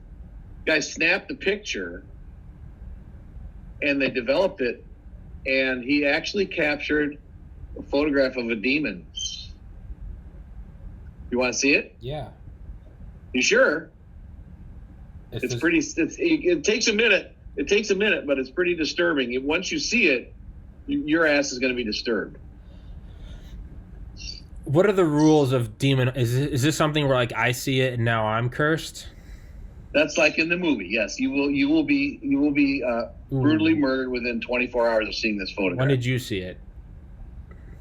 B: The guy snapped the picture, and they developed it, and he actually captured a photograph of a demon. You want to see it?
A: Yeah.
B: You sure? It takes a minute. It takes a minute, but it's pretty disturbing. Once you see it, your ass is going to be disturbed.
A: What are the rules of demon? Is this something where like I see it and now I'm cursed?
B: That's like in the movie. Yes, you will be brutally murdered within 24 hours of seeing this photograph.
A: When did you see it?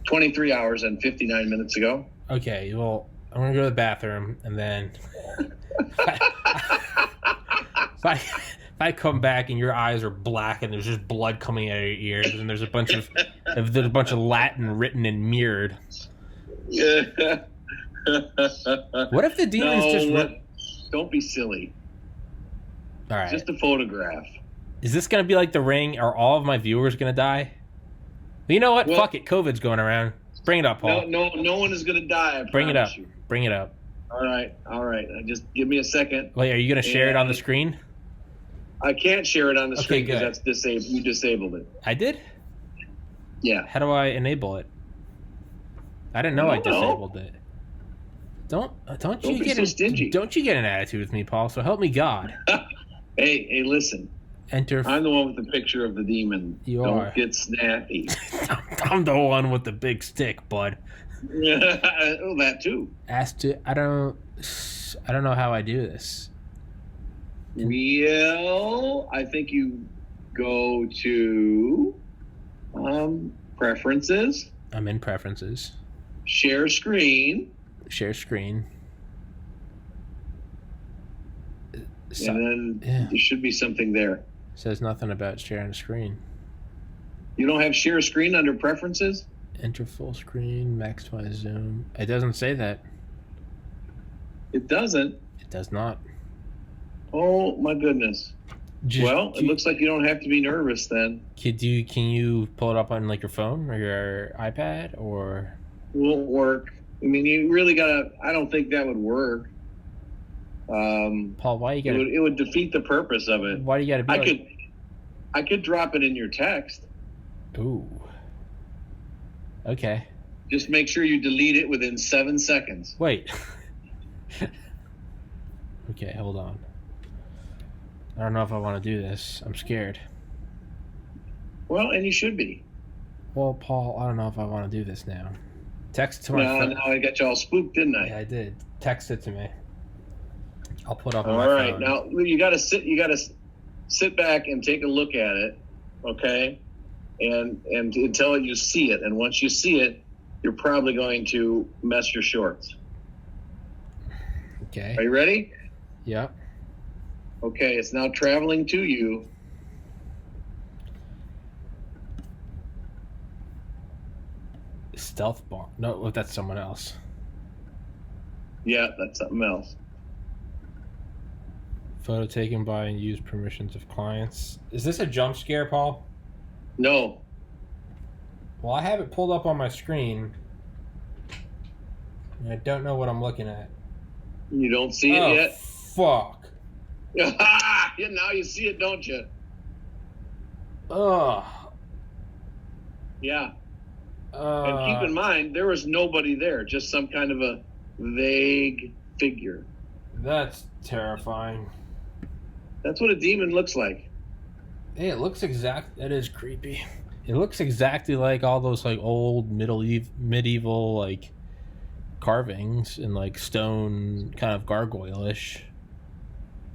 B: 23 hours and 59 minutes ago.
A: Okay, well, I'm gonna go to the bathroom and then if I come back and your eyes are black and there's just blood coming out of your ears and there's a bunch of If there's a bunch of Latin written and mirrored.
B: Yeah.
A: What if the demons
B: don't be silly.
A: All right.
B: Just a photograph.
A: Is this going to be like The Ring? Are all of my viewers going to die? Well, you know what? Fuck it. COVID's going around. Bring it up, Paul.
B: No one is going to die.
A: Bring it up. Bring it up.
B: All right. Just give me a second.
A: Wait, are you going to share it on the screen?
B: I can't share it on the screen because
A: good.
B: that's disabled. You disabled it.
A: I did?
B: Yeah.
A: How do I enable it? I didn't know I disabled it. Don't you
B: be
A: get
B: so stingy.
A: Don't you get an attitude with me, Paul? So help me God.
B: Hey, listen.
A: Enter.
B: I'm the one with the picture of the demon. Don't get snappy.
A: I'm the one with the big stick, bud.
B: Oh, that too.
A: I don't know how I do this.
B: Well, I think you go to preferences.
A: I'm in preferences.
B: Share screen.
A: Share screen. So,
B: and then there should be something there.
A: Says nothing about sharing screen.
B: You don't have share screen under preferences?
A: Enter full screen, maximize zoom. It doesn't say that.
B: It doesn't?
A: It does not.
B: Oh, my goodness. It looks like you don't have to be nervous then.
A: Can you pull it up on like your phone or your iPad or?
B: It won't work. I mean, you really gotta. I don't think that would work.
A: Paul, why you gotta?
B: It would defeat the purpose of it.
A: Why do you gotta be?
B: I could drop it in your text.
A: Ooh. Okay.
B: Just make sure you delete it within 7 seconds.
A: Wait. Okay, hold on. I don't know if I want to do this. I'm scared.
B: Well, and you should be.
A: Well, Paul, I don't know if I want to do this now. Text to my phone.
B: No, I got you all spooked, didn't I?
A: Yeah, I did. Text it to me. I'll put up on
B: all
A: my
B: right,
A: phone.
B: now you got to sit back and take a look at it, okay? And until you see it, and once you see it, you're probably going to mess your shorts.
A: Okay.
B: Are you ready?
A: Yep.
B: Okay, it's now traveling to you.
A: Stealth bomb. No, that's someone else.
B: Yeah, that's something else.
A: Photo taken by and use permissions of clients. Is this a jump scare, Paul?
B: No.
A: Well, I have it pulled up on my screen. And I don't know what I'm looking at.
B: You don't see it yet?
A: Fuck.
B: Yeah, now you see it, don't you?
A: Ugh.
B: Yeah. And keep in mind, there was nobody there, just some kind of a vague figure.
A: That's terrifying.
B: That's what a demon looks like.
A: Hey, it looks that is creepy. It looks exactly like all those like old medieval like carvings in like stone, kind of gargoyle-ish.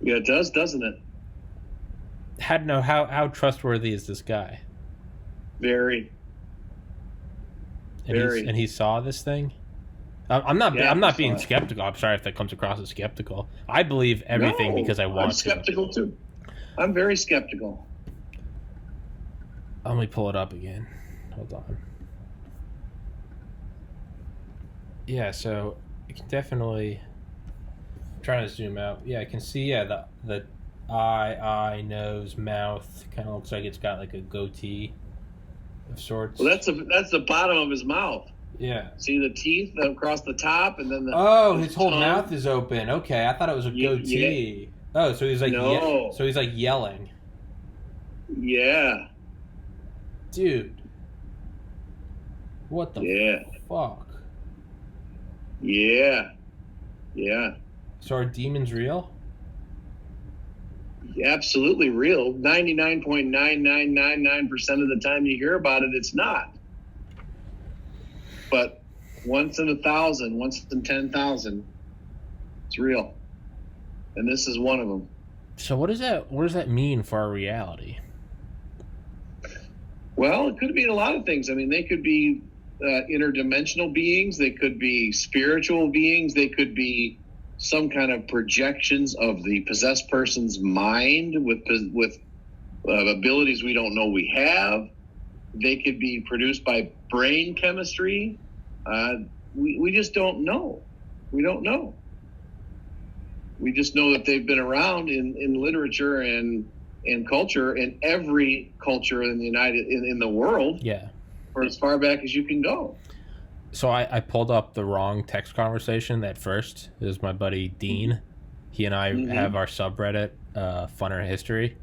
B: Yeah, it does, doesn't it?
A: How trustworthy is this guy?
B: Very.
A: And he saw this thing? I'm not being skeptical. I'm sorry if that comes across as skeptical. I believe everything because I want to.
B: I'm skeptical too. I'm very skeptical.
A: Let me pull it up again. Hold on. Yeah, so you can definitely. I'm trying to zoom out. Yeah, I can see. Yeah, the eye, nose, mouth. Kind of looks like it's got like a goatee of sorts.
B: Well, that's the bottom of his mouth.
A: Yeah.
B: See the teeth across the top, and then
A: his whole mouth is open. Okay, I thought it was a goatee. Yeah. Oh, so he's like so he's like yelling.
B: Yeah.
A: Dude. What the fuck?
B: Yeah. Yeah.
A: So are demons real?
B: Absolutely real. 99.9999% of the time you hear about it, it's not. But once in 1,000, once in 10,000, it's real. And this is one of them.
A: So what does that mean for our reality?
B: Well, it could be a lot of things. I mean, they could be interdimensional beings. They could be spiritual beings. They could be some kind of projections of the possessed person's mind with abilities we don't know we have. they could be produced by brain chemistry. We just don't know. We don't know. We just know that they've been around in literature and in culture, in every culture in the world.
A: Yeah.
B: For as far back as you can go.
A: So I pulled up the wrong text conversation at first. It was my buddy Dean. He and I have our subreddit, Funner History,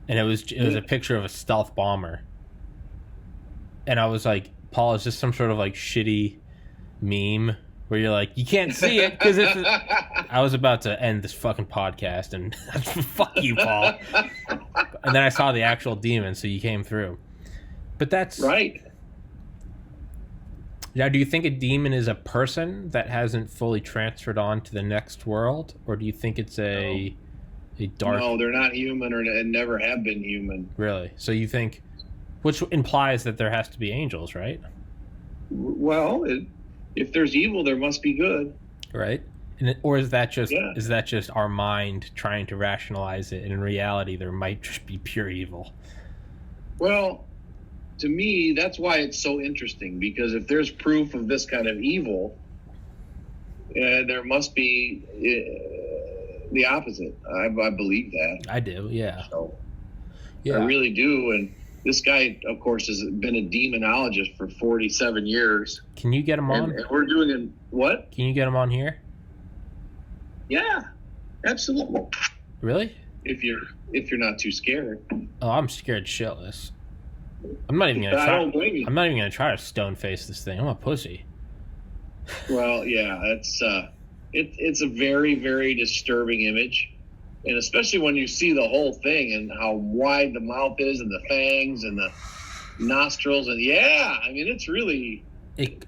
A: and it was a picture of a stealth bomber. And I was like, Paul, is this some sort of like shitty meme where you're like, you can't see it because it's... I was about to end this fucking podcast and fuck you, Paul. And then I saw the actual demon, so you came through. But that's...
B: Right.
A: Now, do you think a demon is a person that hasn't fully transferred on to the next world? Or do you think it's a dark...
B: No, they're not human and never have been human.
A: Really? So you think... Which implies that there has to be angels, right?
B: Well, if there's evil, there must be good.
A: Right? Or is that just our mind trying to rationalize it? And in reality, there might just be pure evil.
B: Well... To me, that's why it's so interesting, because if there's proof of this kind of evil, there must be the opposite. I believe that.
A: I do, yeah.
B: So,
A: yeah.
B: I really do. And this guy, of course, has been a demonologist for 47 years.
A: Can you get him on?
B: And we're doing it. What?
A: Can you get him on here?
B: Yeah, absolutely.
A: Really?
B: If you're not too scared.
A: Oh, I'm scared shitless. I'm not even gonna try.
B: I don't blame you.
A: I'm not even gonna try to stone face this thing. I'm a pussy.
B: Well, yeah, it's a very, very disturbing image, and especially when you see the whole thing and how wide the mouth is and the fangs and the nostrils, and I mean, it's really
A: it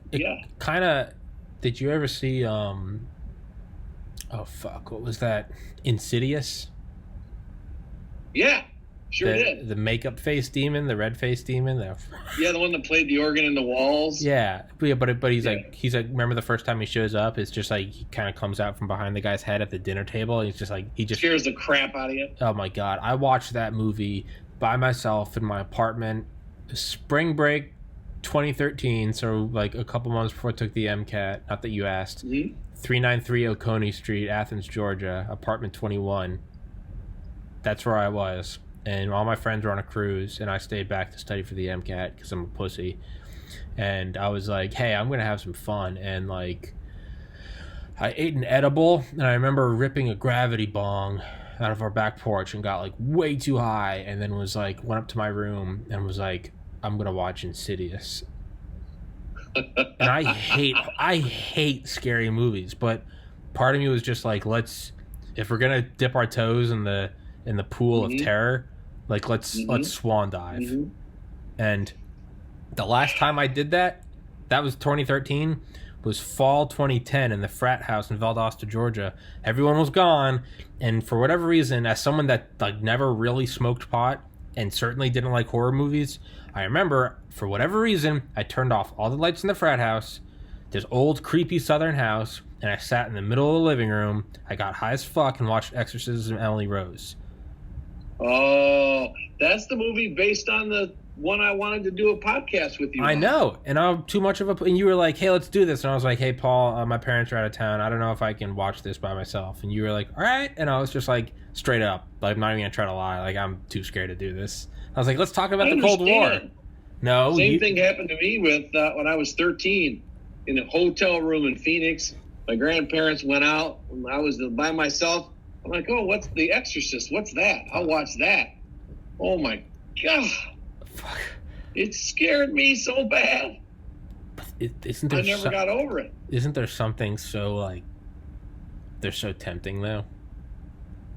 A: kind of. Did you ever see oh fuck, what was that? Insidious?
B: Yeah. Sure did.
A: The makeup face demon, the red face demon.
B: Yeah, the one that played the organ in the walls.
A: Yeah, but he's like remember the first time he shows up, it's just like he kind of comes out from behind the guy's head at the dinner table. And he's just like he
B: scares the crap out of you.
A: Oh my god, I watched that movie by myself in my apartment, spring break, 2013. So like a couple months before I took the MCAT. Not that you asked. 393 Oconee Street, Athens, Georgia, apartment 21. That's where I was. And all my friends were on a cruise, and I stayed back to study for the MCAT because I'm a pussy. And I was like, hey, I'm going to have some fun. And, like, I ate an edible, and I remember ripping a gravity bong out of our back porch and got, like, way too high. And then was like, went up to my room and was like, I'm going to watch Insidious. And I hate scary movies. But part of me was just like, if we're going to dip our toes in the pool of terror, like let's swan dive. And the last time I did that was 2013, was fall 2010 in the frat house in Valdosta, Georgia. Everyone was gone, and for whatever reason, as someone that like never really smoked pot and certainly didn't like horror movies, I remember for whatever reason I turned off all the lights in the frat house, this old creepy southern house, and I sat in the middle of the living room. I got high as fuck and watched Exorcism of Emily Rose.
B: Oh, that's the movie based on the one I wanted to do a podcast with you.
A: I know, and I'm too much of a... And you were like, hey, let's do this. And I was like, hey, Paul, my parents are out of town. I don't know if I can watch this by myself. And you were like, all right. And I was just like, straight up, like, I'm not even going to try to lie. Like, I'm too scared to do this. I was like, let's talk about the Cold War. No.
B: Same thing happened to me with when I was 13 in a hotel room in Phoenix. My grandparents went out, and I was by myself. I'm like, oh, what's The Exorcist? What's that? I'll watch that. Oh, my God.
A: Fuck.
B: It scared me so bad. I never got over it.
A: Isn't there something so, like, they're so tempting, though?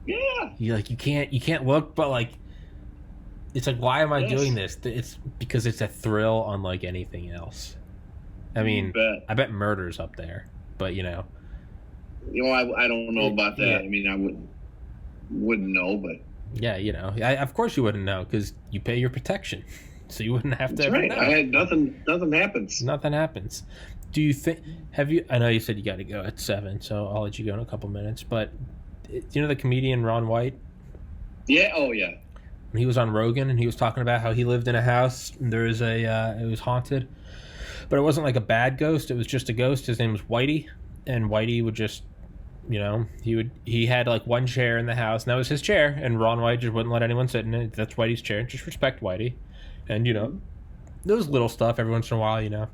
B: Yeah.
A: You can't look, but, like, it's like, why am I doing this? It's because it's a thrill unlike anything else. I mean, I bet murder's up there, but, you know.
B: You know, I don't know about that. Yeah. I mean, I wouldn't know, but
A: yeah, you know, of course you wouldn't know because you pay your protection, so you wouldn't have to.
B: That's right. Know. I had nothing. Nothing happens.
A: Nothing happens. Do you think? Have you? I know you said you got to go at 7, so I'll let you go in a couple minutes. But do you know the comedian Ron White?
B: Yeah. Oh, yeah.
A: when he was on Rogan, and he was talking about how he lived in a house. And there was it was haunted, but it wasn't like a bad ghost. It was just a ghost. His name was Whitey, and Whitey would just, he had like one chair in the house, and that was his chair. And Ron White just wouldn't let anyone sit in it. That's Whitey's chair. Just respect Whitey, and there was little stuff every once in a while.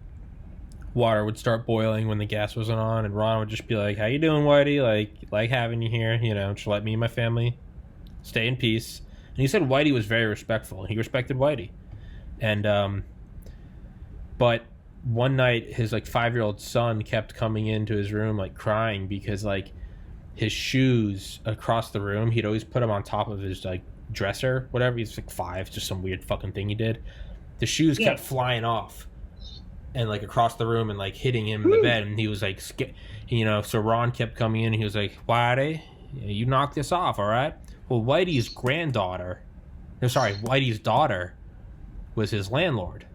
A: Water would start boiling when the gas wasn't on, and Ron would just be like, "How you doing, Whitey? Like having you here. Just let me and my family stay in peace." And he said Whitey was very respectful. He respected Whitey, and but one night his like 5-year-old son kept coming into his room like crying because like his shoes across the room, he'd always put them on top of his like dresser, whatever. He's like 5, just some weird fucking thing he did. The shoes kept flying off and like across the room and like hitting him in the bed, and he was like so Ron kept coming in and he was like, Whitey, you knock this off, all right? Well, Whitey's daughter was his landlord.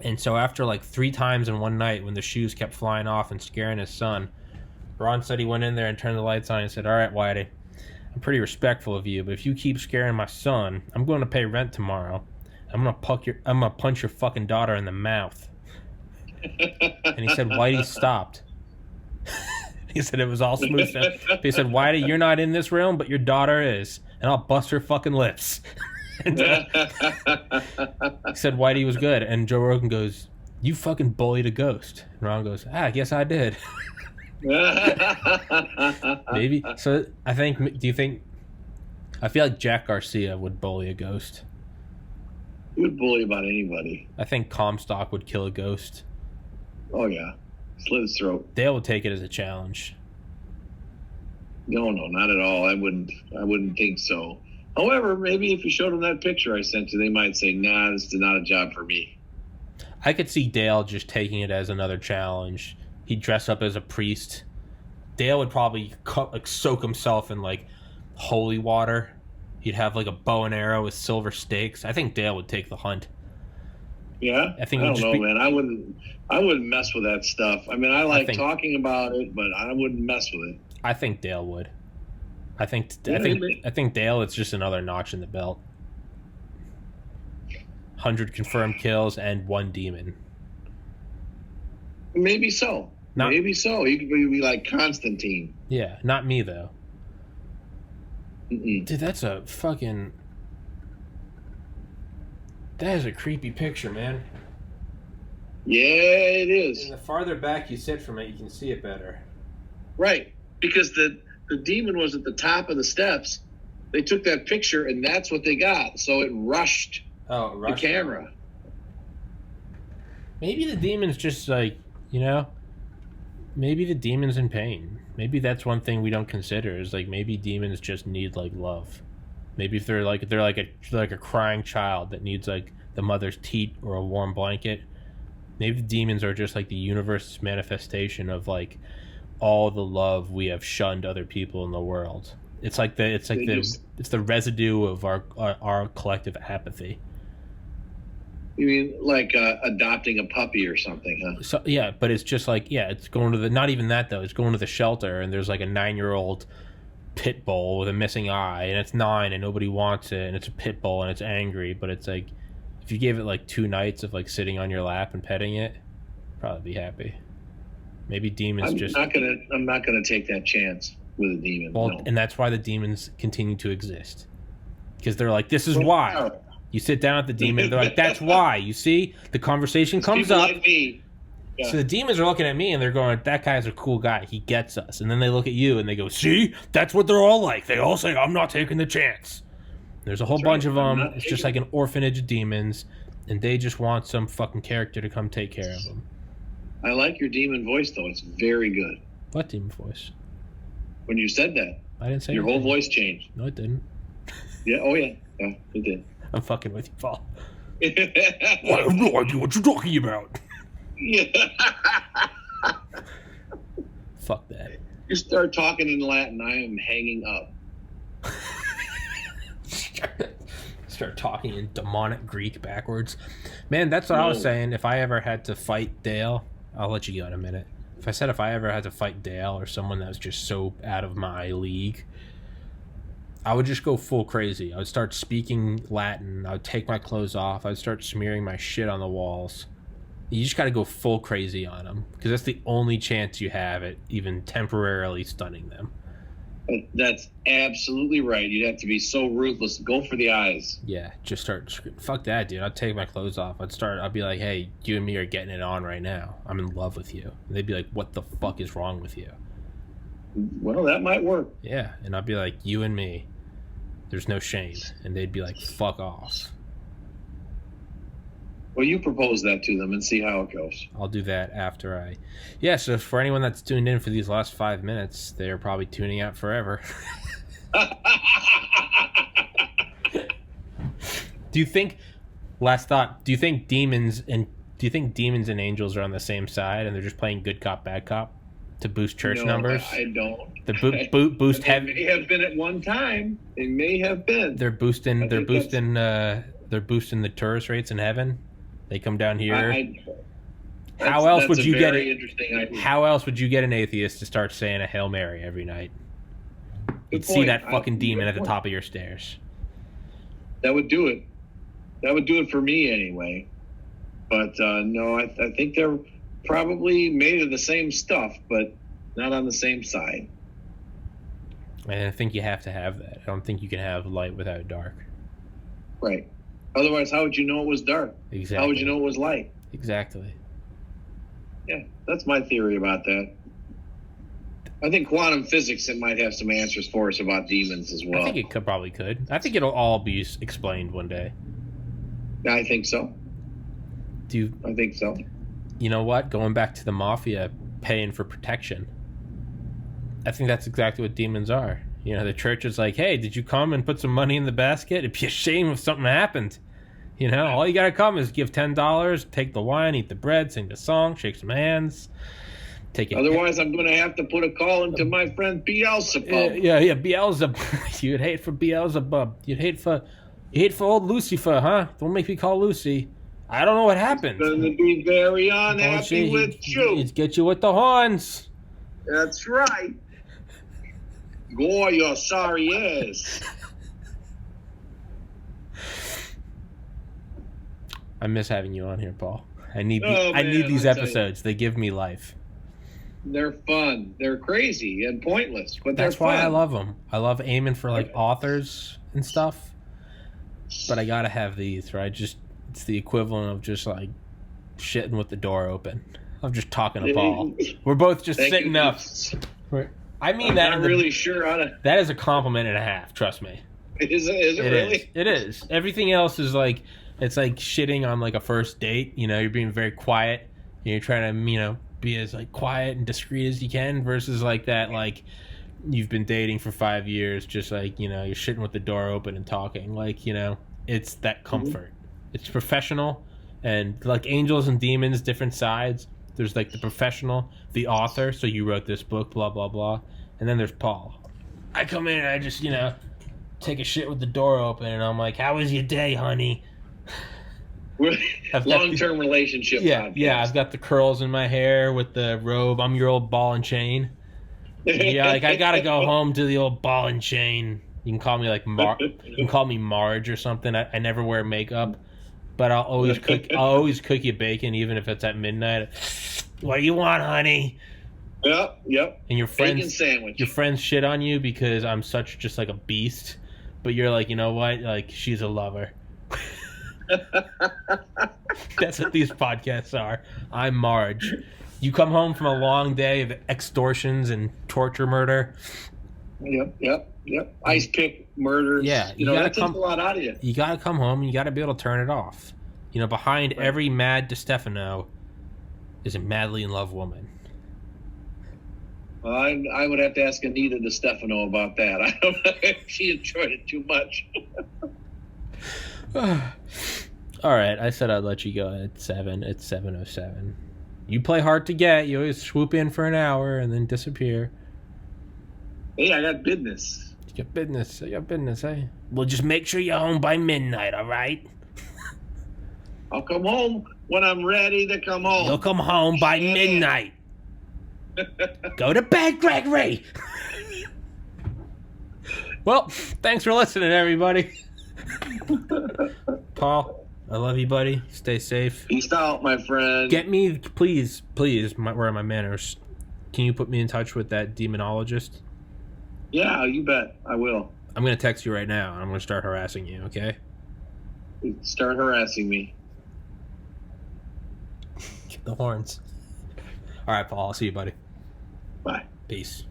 A: And so after like 3 times in one night when the shoes kept flying off and scaring his son, Ron said he went in there and turned the lights on and said, all right, Whitey, I'm pretty respectful of you, but if you keep scaring my son, I'm going to pay rent tomorrow. I'm gonna punch your fucking daughter in the mouth. And he said Whitey stopped. He said it was all smooth stuff. He said, Whitey, you're not in this room, but your daughter is, and I'll bust her fucking lips. And, he said Whitey was good, and Joe Rogan goes, you fucking bullied a ghost. And Ron goes, I guess I did. Maybe. So I feel like Jack Garcia would bully a ghost.
B: He would bully about anybody.
A: I think Comstock would kill a ghost.
B: Oh yeah, slit his throat.
A: Dale would take it as a challenge.
B: No, not at all. I wouldn't think so. However, maybe if you showed them that picture I sent you, they might say, nah, this is not a job for me.
A: I could see Dale just taking it as another challenge. He'd dress up as a priest. Dale would probably soak himself in like holy water. He'd have like a bow and arrow with silver stakes. I think Dale would take the hunt.
B: Yeah, I don't know, man. I wouldn't mess with that stuff. I mean, I like talking about it, but I wouldn't mess with it.
A: I think Dale would. I think Dale, it's just another notch in the belt. 100 confirmed kills and 1 demon.
B: Maybe so. Maybe so. You could be like Constantine.
A: Yeah, not me though.
B: Mm-mm.
A: Dude, that's a fucking... That is a creepy picture, man.
B: Yeah, it is.
A: And the farther back you sit from it, you can see it better.
B: Right, because the demon was at the top of the steps. They took that picture, and that's what they got. So it rushed the camera.
A: Maybe the demon's just like, maybe the demon's in pain. Maybe that's one thing we don't consider is like maybe demons just need like love. Maybe if they're like a crying child that needs like the mother's teat or a warm blanket. Maybe the demons are just like the universe's manifestation of like all the love we have shunned other people in the world. It's the residue of our collective apathy.
B: You mean like adopting a puppy or something, huh?
A: So yeah, but it's just like it's going to the, not even that though. It's going to the shelter and there's like a 9-year-old pit bull with a missing eye and it's 9 and nobody wants it and it's a pit bull and it's angry, but it's like if you gave it like 2 nights of like sitting on your lap and petting it, probably be happy. Maybe demons
B: I'm not gonna take that chance with a demon.
A: Well,
B: no.
A: And that's why the demons continue to exist because they're like, this is why. You sit down at the demon, they're like, that's why. You see? The conversation comes up.
B: Like me. Yeah.
A: So the demons are looking at me and they're going, that guy's a cool guy. He gets us. And then they look at you and they go, see? That's what they're all like. They all say, I'm not taking the chance. There's a whole bunch of them. It's just like an orphanage of demons. And they just want some fucking character to come take care of them.
B: I like your demon voice, though. It's very good.
A: What demon voice?
B: When you said that.
A: I didn't say
B: your
A: anything.
B: whole voice changed.
A: No, it didn't.
B: Yeah. Oh, yeah. Yeah, it did.
A: I'm fucking with you, Paul. I have no idea what you're talking about.
B: Yeah.
A: Fuck that.
B: You start talking in Latin, I am hanging up.
A: Start talking in demonic Greek backwards. Man, that's what I was saying. If I ever had to fight Dale, I'll let you go in a minute. If I ever had to fight Dale or someone that was just so out of my league, I would just go full crazy. I would start speaking Latin. I would take my clothes off. I would start smearing my shit on the walls. You just got to go full crazy on them because that's the only chance you have at even temporarily stunning them.
B: That's absolutely right. You'd have to be so ruthless. Go for the eyes.
A: Yeah, just start screaming. Fuck that, dude. I'd take my clothes off. I'd be like, hey, you and me are getting it on right now. I'm in love with you. And they'd be like, what the fuck is wrong with you?
B: Well, that might work.
A: Yeah, and I'd be like, you and me, there's no shame. And they'd be like, fuck off.
B: Well, you propose that to them and see how it goes.
A: I'll do that after I... Yeah, so for anyone that's tuned in for these last 5 minutes, they're probably tuning out forever. Do you think... Last thought. Do you think demons and angels are on the same side and they're just playing good cop, bad cop to boost church numbers?
B: I don't.
A: The boost
B: They may have been at one time. They may have been.
A: They're boosting the tourist rates in heaven. They come down here. How else would you get an atheist to start saying a Hail Mary every night? You'd see that fucking demon at the top of your stairs.
B: That would do it. That would do it for me anyway. But no, I think they're probably made of the same stuff, but not on the same side.
A: And I think you have to have that. I don't think you can have light without dark.
B: Right. Otherwise, how would you know it was dark?
A: Exactly.
B: How would you know it was light?
A: Exactly.
B: Yeah, that's my theory about that. I think quantum physics might have some answers for us about demons as well.
A: I think it probably could. I think it'll all be explained one day.
B: I think so. I think so.
A: You know what? Going back to the mafia paying for protection. I think that's exactly what demons are. You know, the church is like, hey, did you come and put some money in the basket? It'd be a shame if something happened. You know, all you got to come is give $10, take the wine, eat the bread, sing the song, shake some hands.
B: Otherwise, I'm going to have to put a call into my friend Beelzebub.
A: Yeah, Beelzebub. You'd hate for Beelzebub. You'd hate for old Lucifer, huh? Don't make me call Lucy. I don't know what happened.
B: He's going to be very unhappy with you.
A: He'd get you with the horns.
B: That's right. Goya, sorry ass.
A: I miss having you on here, Paul. I need these episodes. They give me life.
B: They're fun. They're crazy and pointless, but
A: that's why I love them. I love aiming for like authors and stuff. But I gotta have these, right? It's the equivalent of just like shitting with the door open. I'm just talking to Paul. We're both just sitting up. I mean that.
B: I'm not really sure how to.
A: That is a compliment and a half. Trust me.
B: Is it really?
A: It is. Everything else is like it's like shitting on like a first date. You know, you're being very quiet. And you're trying to be as like quiet and discreet as you can. Versus like that like you've been dating for 5 years, just like you're shitting with the door open and talking. Like it's that comfort. Mm-hmm. It's professional, and like angels and demons, different sides. There's like the professional, the author, so you wrote this book, blah, blah, blah. And then there's Paul. I come in and I just, take a shit with the door open, and I'm like, how was your day, honey?
B: Long-term relationship.
A: Yeah, I've got the curls in my hair with the robe. I'm your old ball and chain. Yeah, like I gotta go home to the old ball and chain. You can call me like you can call me Marge or something. I never wear makeup. But I'll always cook you bacon, even if it's at midnight. What do you want, honey?
B: Yep.
A: And your friends,
B: bacon sandwich.
A: Your friends shit on you because I'm such just like a beast. But you're like, you know what? Like she's a lover. That's what these podcasts are. I'm Marge. You come home from a long day of extortions and torture murder.
B: Yep. Ice pick murders.
A: Yeah,
B: that takes a lot out of you.
A: You gotta come home and you gotta be able to turn it off. Behind every mad DeStefano is a madly in love woman.
B: Well, I would have to ask Anita DeStefano about that. I don't know if she enjoyed it too much.
A: All right, I said I'd let you go at 7. It's 7:07. You play hard to get. You always swoop in for an hour and then disappear.
B: Hey, I got business.
A: You got business, eh? Well, just make sure you're home by midnight, all right?
B: I'll come home when I'm ready to come home.
A: You'll come home by midnight. Go to bed, Gregory! Well, thanks for listening, everybody. Paul, I love you, buddy. Stay safe.
B: Peace out, my friend.
A: Get me, please, where are my manners? Can you put me in touch with that demonologist?
B: Yeah, you bet. I will.
A: I'm going to text you right now, and I'm going to start harassing you, okay?
B: Start harassing me.
A: Get the horns. All right, Paul. I'll see you, buddy.
B: Bye.
A: Peace.